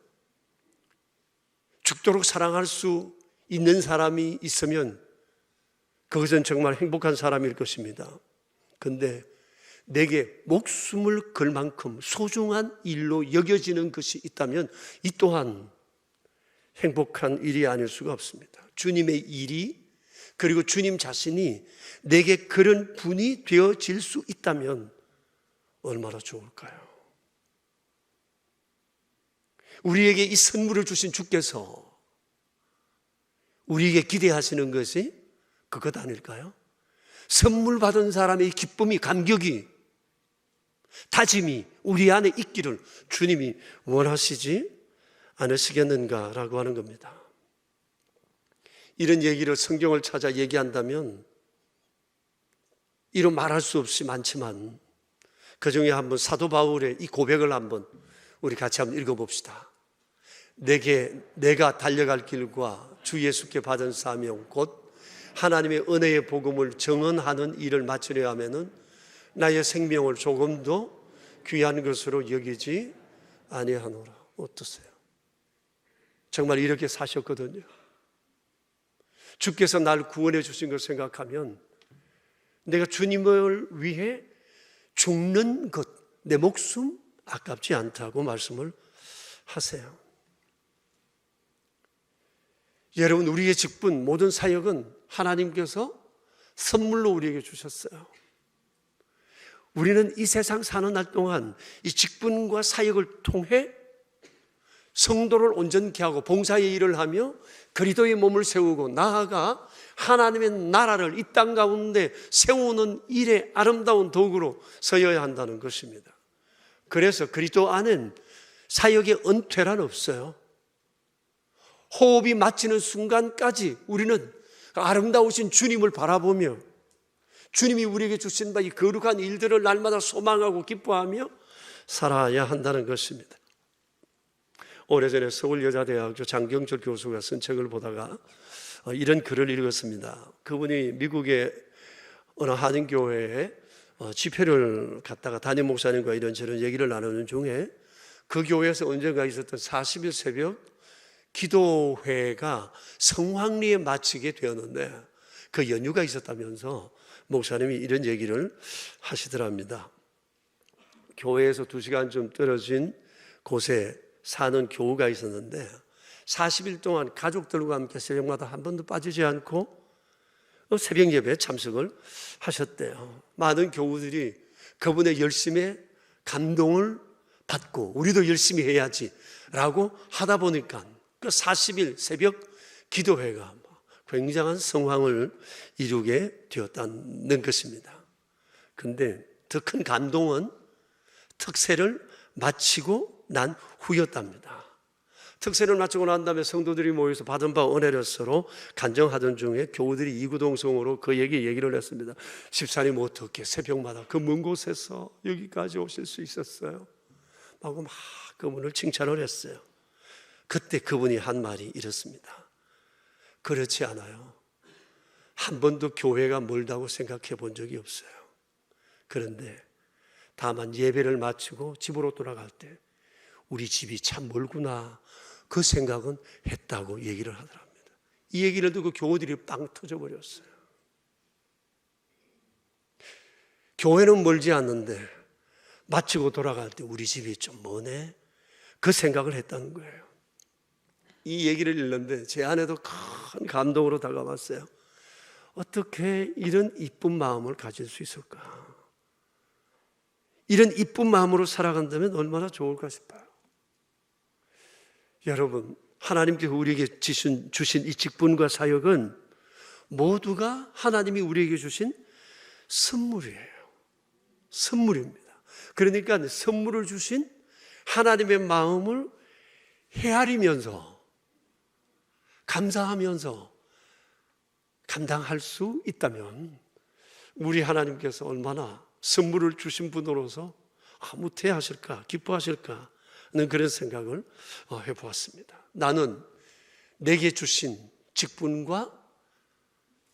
죽도록 사랑할 수 있는 사람이 있으면 그것은 정말 행복한 사람일 것입니다. 그런데 내게 목숨을 걸 만큼 소중한 일로 여겨지는 것이 있다면 이 또한 행복한 일이 아닐 수가 없습니다. 주님의 일이, 그리고 주님 자신이 내게 그런 분이 되어질 수 있다면 얼마나 좋을까요? 우리에게 이 선물을 주신 주께서 우리에게 기대하시는 것이 그것 아닐까요? 선물 받은 사람의 기쁨이, 감격이, 다짐이 우리 안에 있기를 주님이 원하시지 않으시겠는가라고 하는 겁니다. 이런 얘기를 성경을 찾아 얘기한다면 이로 말할 수 없이 많지만, 그 중에 한번 사도 바울의 이 고백을 한번 우리 같이 한번 읽어봅시다. 내가 달려갈 길과 주 예수께 받은 사명 곧 하나님의 은혜의 복음을 증언하는 일을 마치려 하면은 나의 생명을 조금도 귀한 것으로 여기지 아니하노라. 어떠세요? 정말 이렇게 사셨거든요. 주께서 날 구원해 주신 걸 생각하면 내가 주님을 위해 죽는 것, 내 목숨 아깝지 않다고 말씀을 하세요. 여러분, 우리의 직분, 모든 사역은 하나님께서 선물로 우리에게 주셨어요. 우리는 이 세상 사는 날 동안 이 직분과 사역을 통해 성도를 온전케 하고 봉사의 일을 하며 그리스도의 몸을 세우고 나아가 하나님의 나라를 이 땅 가운데 세우는 일의 아름다운 도구로 서여야 한다는 것입니다. 그래서 그리스도 안엔 사역의 은퇴란 없어요. 호흡이 마치는 순간까지 우리는 아름다우신 주님을 바라보며 주님이 우리에게 주신 바 이 거룩한 일들을 날마다 소망하고 기뻐하며 살아야 한다는 것입니다. 오래전에 서울여자대학교 장경철 교수가 쓴 책을 보다가 이런 글을 읽었습니다. 그분이 미국의 어느 한인교회에 집회를 갔다가 담임 목사님과 이런저런 얘기를 나누는 중에 그 교회에서 언젠가 있었던 40일 새벽 기도회가 성황리에 마치게 되었는데 그 연유가 있었다면서 목사님이 이런 얘기를 하시더랍니다. 교회에서 2시간 좀 떨어진 곳에 사는 교우가 있었는데 40일 동안 가족들과 함께 새벽마다 한 번도 빠지지 않고 새벽 예배에 참석을 하셨대요. 많은 교우들이 그분의 열심에 감동을 받고 우리도 열심히 해야지 라고 하다 보니까 그 40일 새벽 기도회가 굉장한 성황을 이루게 되었다는 것입니다. 그런데 더 큰 감동은 특세를 마치고 난 후였답니다. 특세를 마치고 난 다음에 성도들이 모여서 받은 바 은혜를 서로 간증하던 중에 교우들이 이구동성으로 그 얘기를 했습니다. 집사님 어떻게 새벽마다 그 먼 곳에서 여기까지 오실 수 있었어요? 하고 막 그분을 칭찬을 했어요. 그때 그분이 한 말이 이렇습니다. 그렇지 않아요. 한 번도 교회가 멀다고 생각해 본 적이 없어요. 그런데 다만 예배를 마치고 집으로 돌아갈 때 우리 집이 참 멀구나 그 생각은 했다고 얘기를 하더랍니다. 이 얘기를 듣고 교우들이 빵 터져버렸어요. 교회는 멀지 않는데 마치고 돌아갈 때 우리 집이 좀 머네 그 생각을 했다는 거예요. 이 얘기를 읽는데 제 안에도 큰 감동으로 다가왔어요. 어떻게 이런 이쁜 마음을 가질 수 있을까? 이런 이쁜 마음으로 살아간다면 얼마나 좋을까 싶어요. 여러분, 하나님께서 우리에게 주신 이 직분과 사역은 모두가 하나님이 우리에게 주신 선물이에요. 선물입니다. 그러니까 선물을 주신 하나님의 마음을 헤아리면서 감사하면서 감당할 수 있다면 우리 하나님께서 얼마나 선물을 주신 분으로서 무태하실까 기뻐하실까 하는 그런 생각을 해보았습니다. 나는 내게 주신 직분과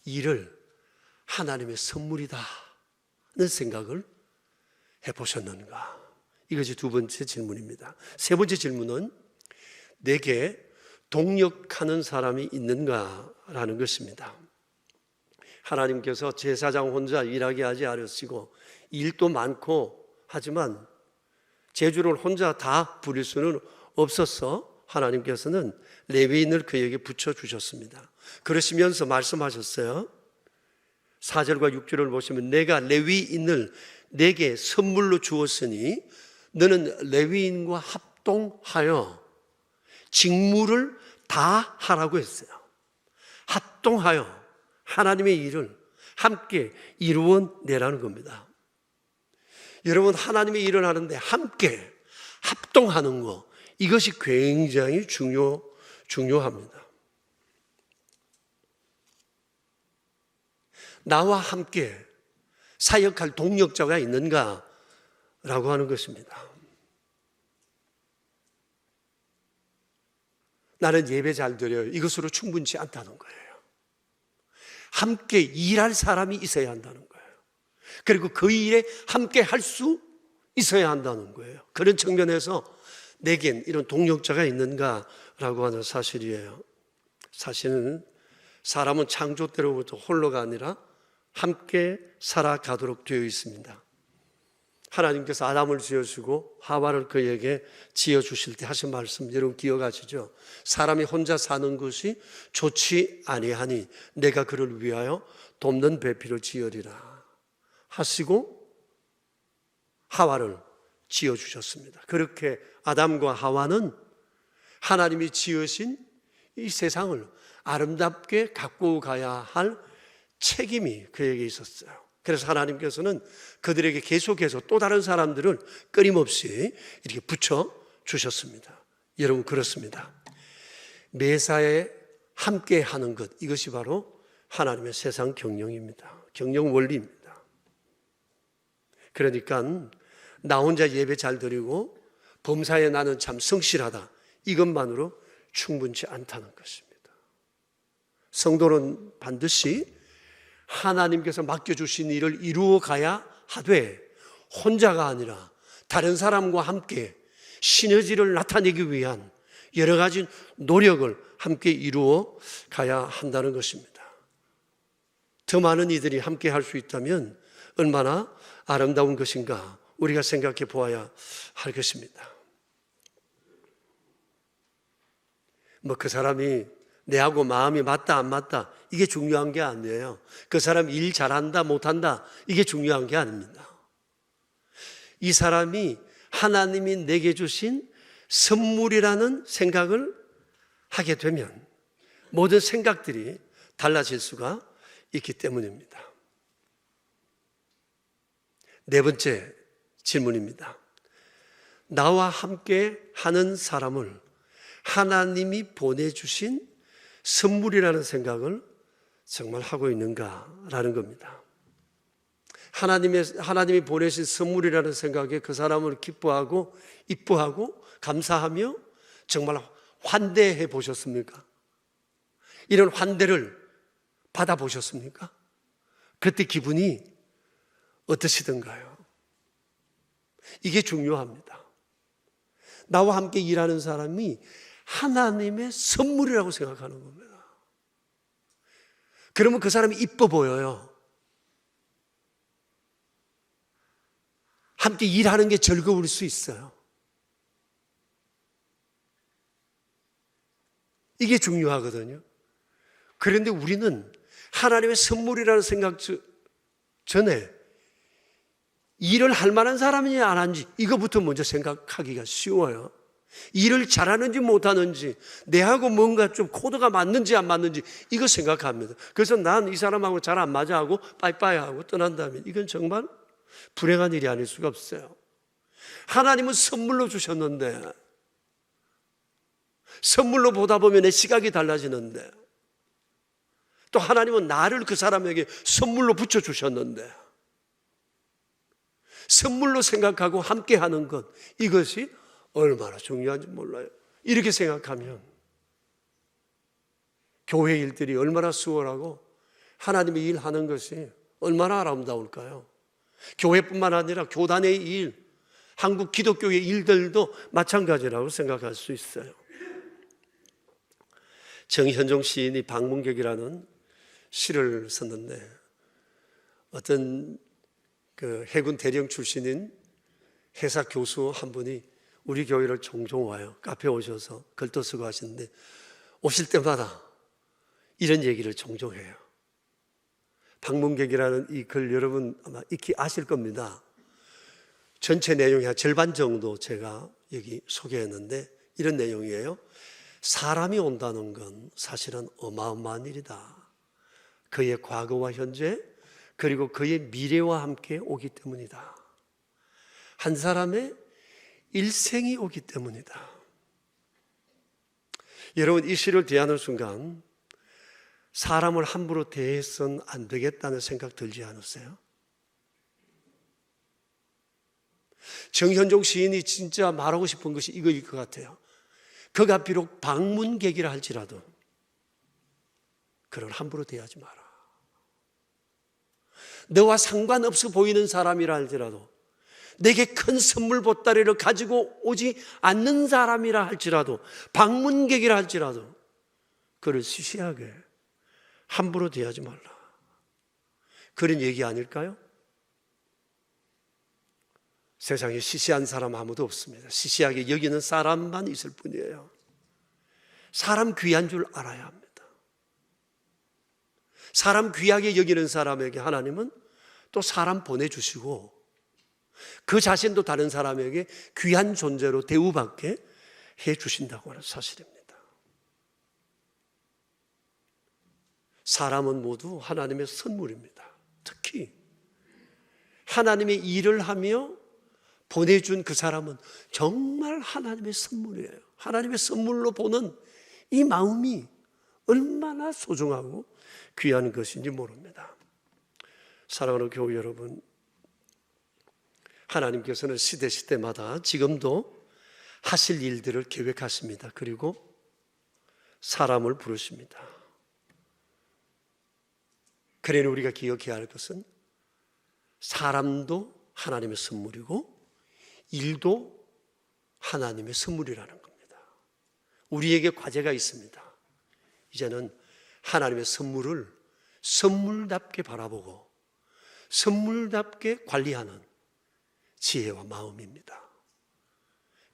일을 하나님의 선물이다 하는 생각을 해보셨는가? 이것이 두 번째 질문입니다. 세 번째 질문은 내게 동력하는 사람이 있는가라는 것입니다. 하나님께서 제사장 혼자 일하게 하지 않으시고 일도 많고 하지만 제주를 혼자 다 부릴 수는 없어서 하나님께서는 레위인을 그에게 붙여주셨습니다. 그러시면서 말씀하셨어요. 4절과 6절을 보시면 내가 레위인을 내게 선물로 주었으니 너는 레위인과 합동하여 직무를 다 하라고 했어요. 합동하여 하나님의 일을 함께 이루어내라는 겁니다. 여러분, 하나님의 일을 하는데 함께 합동하는 것, 이것이 굉장히 중요합니다. 나와 함께 사역할 동력자가 있는가라고 하는 것입니다. 나는 예배 잘 드려요. 이것으로 충분치 않다는 거예요. 함께 일할 사람이 있어야 한다는 거예요. 그리고 그 일에 함께 할 수 있어야 한다는 거예요. 그런 측면에서 내겐 이런 동력자가 있는가라고 하는 사실이에요. 사실은 사람은 창조 때로부터 홀로가 아니라 함께 살아가도록 되어 있습니다. 하나님께서 아담을 지어주고 하와를 그에게 지어주실 때 하신 말씀 여러분 기억하시죠? 사람이 혼자 사는 것이 좋지 아니하니 내가 그를 위하여 돕는 배필을 지으리라 하시고 하와를 지어주셨습니다. 그렇게 아담과 하와는 하나님이 지으신 이 세상을 아름답게 갖고 가야 할 책임이 그에게 있었어요. 그래서 하나님께서는 그들에게 계속해서 또 다른 사람들을 끊임없이 이렇게 붙여주셨습니다. 여러분 그렇습니다. 매사에 함께 하는 것, 이것이 바로 하나님의 세상 경영입니다. 경영 원리입니다. 그러니까 나 혼자 예배 잘 드리고 범사에 나는 참 성실하다, 이것만으로 충분치 않다는 것입니다. 성도는 반드시 하나님께서 맡겨주신 일을 이루어 가야 하되 혼자가 아니라 다른 사람과 함께 시너지를 나타내기 위한 여러 가지 노력을 함께 이루어 가야 한다는 것입니다. 더 많은 이들이 함께 할 수 있다면 얼마나 아름다운 것인가 우리가 생각해 보아야 할 것입니다. 그 사람이 내하고 마음이 맞다 안 맞다 이게 중요한 게 아니에요. 그 사람이 일 잘한다 못한다 이게 중요한 게 아닙니다. 이 사람이 하나님이 내게 주신 선물이라는 생각을 하게 되면 모든 생각들이 달라질 수가 있기 때문입니다. 네 번째 질문입니다. 나와 함께 하는 사람을 하나님이 보내주신 선물이라는 생각을 정말 하고 있는가라는 겁니다. 하나님이 보내신 선물이라는 생각에 그 사람을 기뻐하고 이뻐하고 감사하며 정말 환대해 보셨습니까? 이런 환대를 받아보셨습니까? 그때 기분이 어떠시던가요? 이게 중요합니다. 나와 함께 일하는 사람이 하나님의 선물이라고 생각하는 겁니다. 그러면 그 사람이 이뻐 보여요. 함께 일하는 게 즐거울 수 있어요. 이게 중요하거든요. 그런데 우리는 하나님의 선물이라는 생각 전에 일을 할 만한 사람이냐 안 하는지 이거부터 먼저 생각하기가 쉬워요. 일을 잘하는지 못하는지 내하고 뭔가 좀 코드가 맞는지 안 맞는지 이거 생각합니다. 그래서 난 이 사람하고 잘 안 맞아 하고 빠이빠이 하고 떠난다면 이건 정말 불행한 일이 아닐 수가 없어요. 하나님은 선물로 주셨는데 선물로 보다 보면 내 시각이 달라지는데 또 하나님은 나를 그 사람에게 선물로 붙여주셨는데 선물로 생각하고 함께하는 것 이것이 얼마나 중요한지 몰라요. 이렇게 생각하면 교회 일들이 얼마나 수월하고 하나님의 일하는 것이 얼마나 아름다울까요? 교회뿐만 아니라 교단의 일, 한국 기독교의 일들도 마찬가지라고 생각할 수 있어요. 정현종 시인이 방문객이라는 시를 썼는데 어떤 그 해군 대령 출신인 해사 교수 한 분이 우리 교회를 종종 와요. 카페에 오셔서 글도 쓰고 하시는데 오실 때마다 이런 얘기를 종종 해요. 방문객이라는 이 글 여러분 아마 익히 아실 겁니다. 전체 내용의 한 절반 정도 제가 여기 소개했는데 이런 내용이에요. 사람이 온다는 건 사실은 어마어마한 일이다. 그의 과거와 현재 그리고 그의 미래와 함께 오기 때문이다. 한 사람의 일생이 오기 때문이다. 여러분 이 시를 대하는 순간 사람을 함부로 대해서는 안 되겠다는 생각 들지 않으세요? 정현종 시인이 진짜 말하고 싶은 것이 이거일 것 같아요. 그가 비록 방문객이라 할지라도 그를 함부로 대하지 마라. 너와 상관없어 보이는 사람이라 할지라도 내게 큰 선물 보따리를 가지고 오지 않는 사람이라 할지라도 방문객이라 할지라도 그를 시시하게 함부로 대하지 말라. 그런 얘기 아닐까요? 세상에 시시한 사람 아무도 없습니다. 시시하게 여기는 사람만 있을 뿐이에요. 사람 귀한 줄 알아야 합니다. 사람 귀하게 여기는 사람에게 하나님은 또 사람 보내주시고 그 자신도 다른 사람에게 귀한 존재로 대우받게 해주신다고 하는 사실입니다. 사람은 모두 하나님의 선물입니다. 특히 하나님의 일을 하며 보내준 그 사람은 정말 하나님의 선물이에요. 하나님의 선물로 보는 이 마음이 얼마나 소중하고 귀한 것인지 모릅니다. 사랑하는 교회 여러분, 하나님께서는 시대마다 지금도 하실 일들을 계획하십니다. 그리고 사람을 부르십니다. 그러니 우리가 기억해야 할 것은 사람도 하나님의 선물이고 일도 하나님의 선물이라는 겁니다. 우리에게 과제가 있습니다. 이제는 하나님의 선물을 선물답게 바라보고 선물답게 관리하는 지혜와 마음입니다.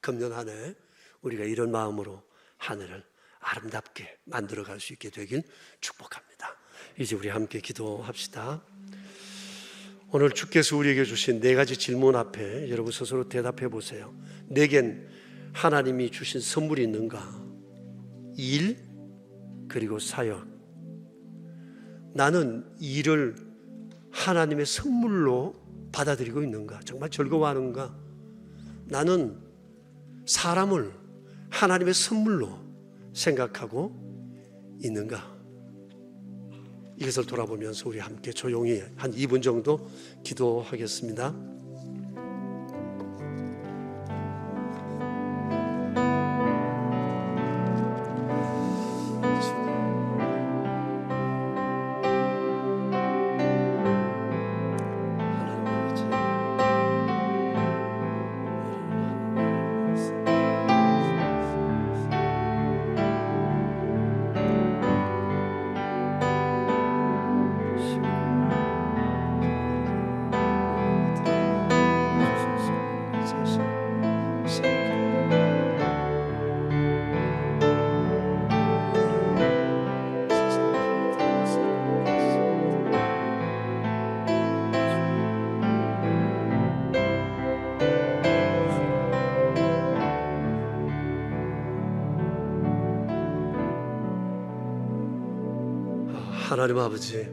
금년 한 해 우리가 이런 마음으로 한 해를 아름답게 만들어갈 수 있게 되길 축복합니다. 이제 우리 함께 기도합시다. 오늘 주께서 우리에게 주신 4가지 질문 앞에 여러분 스스로 대답해 보세요. 내겐 하나님이 주신 선물이 있는가? 일, 그리고 사역. 나는 일을 하나님의 선물로 받아들이고 있는가? 정말 즐거워하는가? 나는 사람을 하나님의 선물로 생각하고 있는가? 이것을 돌아보면서 우리 함께 조용히 한 2분 정도 기도하겠습니다. 하나님 아버지,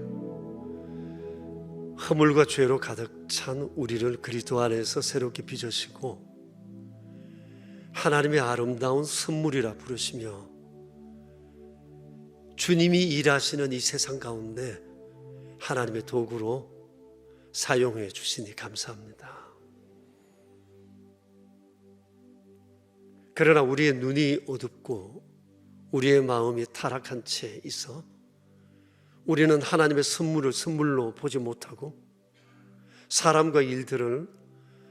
허물과 죄로 가득 찬 우리를 그리스도 안에서 새롭게 빚으시고 하나님의 아름다운 선물이라 부르시며 주님이 일하시는 이 세상 가운데 하나님의 도구로 사용해 주시니 감사합니다. 그러나 우리의 눈이 어둡고 우리의 마음이 타락한 채 있어 우리는 하나님의 선물을 선물로 보지 못하고 사람과 일들을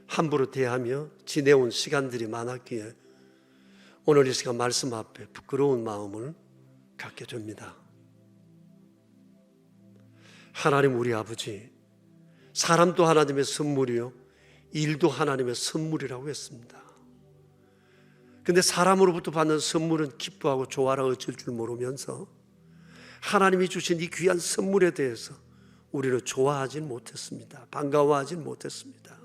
함부로 대하며 지내온 시간들이 많았기에 오늘 이 시간 말씀 앞에 부끄러운 마음을 갖게 됩니다. 하나님 우리 아버지, 사람도 하나님의 선물이요 일도 하나님의 선물이라고 했습니다. 근데 사람으로부터 받는 선물은 기뻐하고 좋아라 어쩔 줄 모르면서 하나님이 주신 이 귀한 선물에 대해서 우리는 좋아하지 못했습니다. 반가워하지 못했습니다.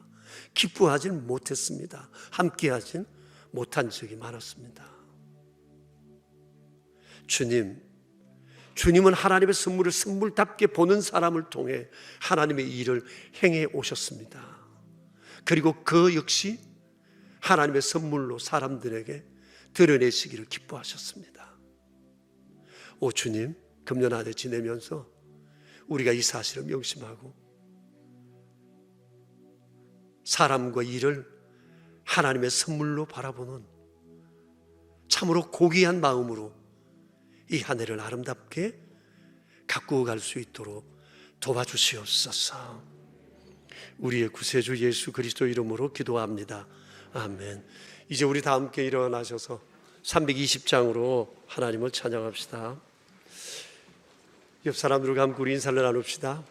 기뻐하지 못했습니다. 함께하지 못한 적이 많았습니다. 주님은 하나님의 선물을 선물답게 보는 사람을 통해 하나님의 일을 행해 오셨습니다. 그리고 그 역시 하나님의 선물로 사람들에게 드러내시기를 기뻐하셨습니다. 오 주님, 금년 한 해 지내면서 우리가 이 사실을 명심하고 사람과 일을 하나님의 선물로 바라보는 참으로 고귀한 마음으로 이 한 해를 아름답게 가꾸어 갈 수 있도록 도와주시옵소서. 우리의 구세주 예수 그리스도 이름으로 기도합니다. 아멘. 이제 우리 다 함께 일어나셔서 320장으로 하나님을 찬양합시다. 옆 사람들과 함께 우리 인사를 나눕시다.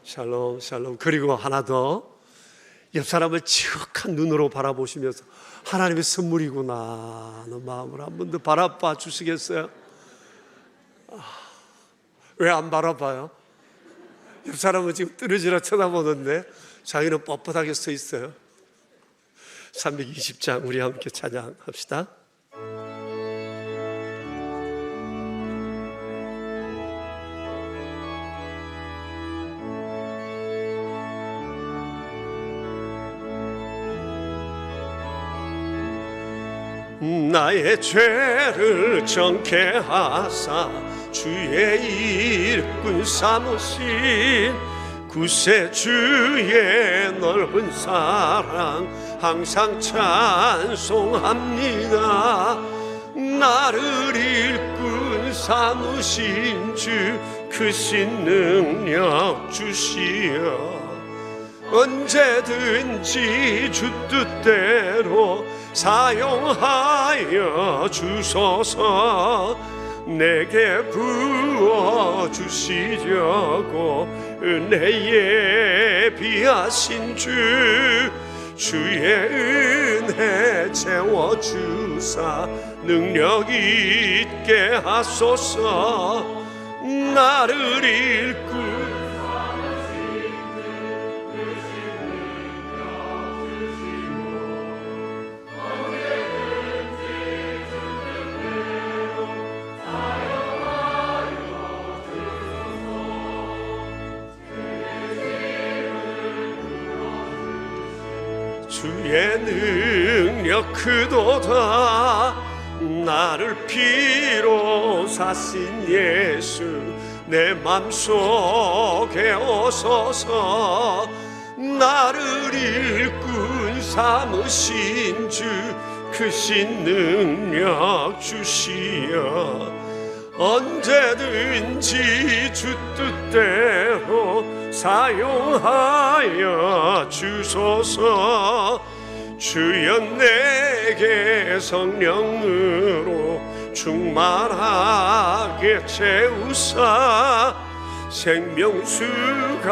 샬롬 샬롬. 그리고 하나 더, 옆 사람을 지극한 눈으로 바라보시면서 하나님의 선물이구나 하는 마음을 한 번 더 바라봐 주시겠어요? 왜 안 바라봐요? 옆 사람은 지금 뜨러지라 쳐다보는데 자기는 뻣뻣하게 서 있어요. 320장 우리 함께 찬양합시다. 나의 죄를 정케 하사 주의 일꾼 삼으신 구세주의 넓은 사랑 항상 찬송합니다. 나를 일꾼 삼으신 주 크신 능력 주시어 언제든지 주 뜻대로 사용하여 주소서. 내게 부어주시려고 은혜에 비하신 주의 은혜 채워주사 능력 있게 하소서. 나를 일꾼 주의 능력 크도다. 나를 피로 사신 예수 내 맘속에 오소서. 나를 일꾼 삼으신 주 크신 능력 주시어 언제든지 주 뜻대로 사용하여 주소서. 주여 내게 성령으로 충만하게 채우사 생명수가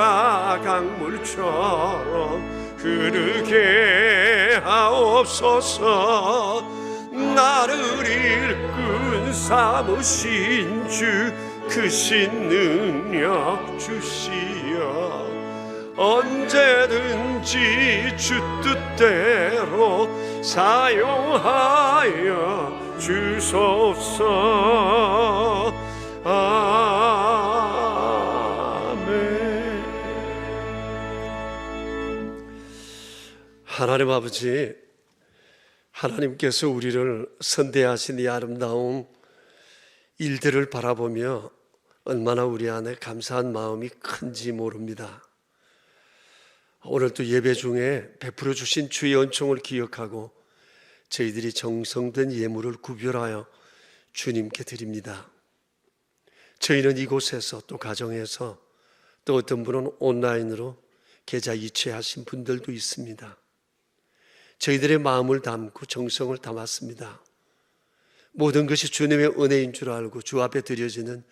강물처럼 흐르게 하옵소서. 나를 일꾼 삼으신 주 크신 능력 주시어 언제든지 주 뜻대로 사용하여 주소서. 아멘. 하나님 아버지, 하나님께서 우리를 선대하신 이 아름다운 일들을 바라보며 얼마나 우리 안에 감사한 마음이 큰지 모릅니다. 오늘 또 예배 중에 베풀어 주신 주의恩총을 기억하고 저희들이 정성된 예물을 구별하여 주님께 드립니다. 저희는 이곳에서 또 가정에서 또 어떤 분은 온라인으로 계좌 이체하신 분들도 있습니다. 저희들의 마음을 담고 정성을 담았습니다. 모든 것이 주님의 은혜인 줄 알고 주 앞에 드려지는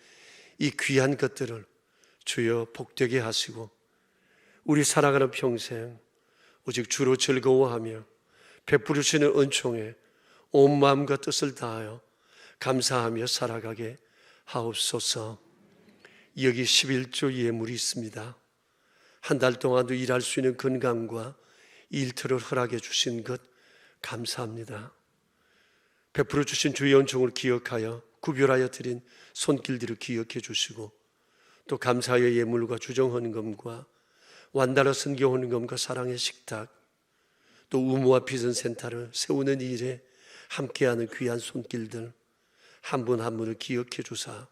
이 귀한 것들을 주여 복되게 하시고 우리 살아가는 평생 오직 주로 즐거워하며 베풀으시는 은총에 온 마음과 뜻을 다하여 감사하며 살아가게 하옵소서. 여기 11조 예물이 있습니다. 한 달 동안도 일할 수 있는 건강과 일터를 허락해 주신 것 감사합니다. 베풀어 주신 주의恩총을 기억하여 구별하여 드린 손길들을 기억해 주시고 또 감사의 예물과 주정헌금과 완달아 선교 헌금과 사랑의 식탁 또 우모와 비전센터를 세우는 일에 함께하는 귀한 손길들 한 분 한 분을 기억해 주사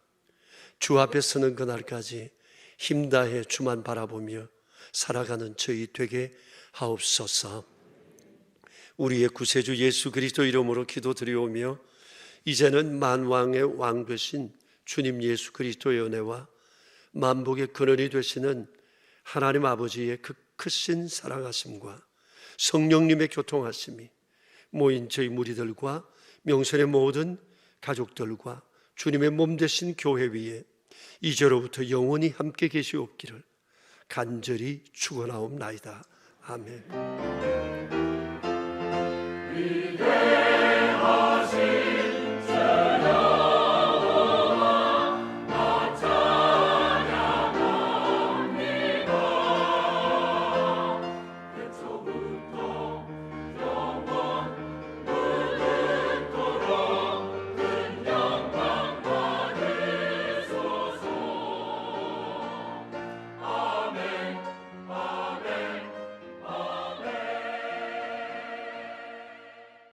주 앞에 서는 그날까지 힘다해 주만 바라보며 살아가는 저희 되게 하옵소서. 우리의 구세주 예수 그리스도 이름으로 기도드리오며 이제는 만왕의 왕 되신 주님 예수 그리스도의 은혜와 만복의 근원이 되시는 하나님 아버지의 그 크신 사랑하심과 성령님의 교통하심이 모인 저희 무리들과 명선의 모든 가족들과 주님의 몸 되신 교회 위에 이제로부터 영원히 함께 계시옵기를 간절히 축원하옵나이다. 아멘.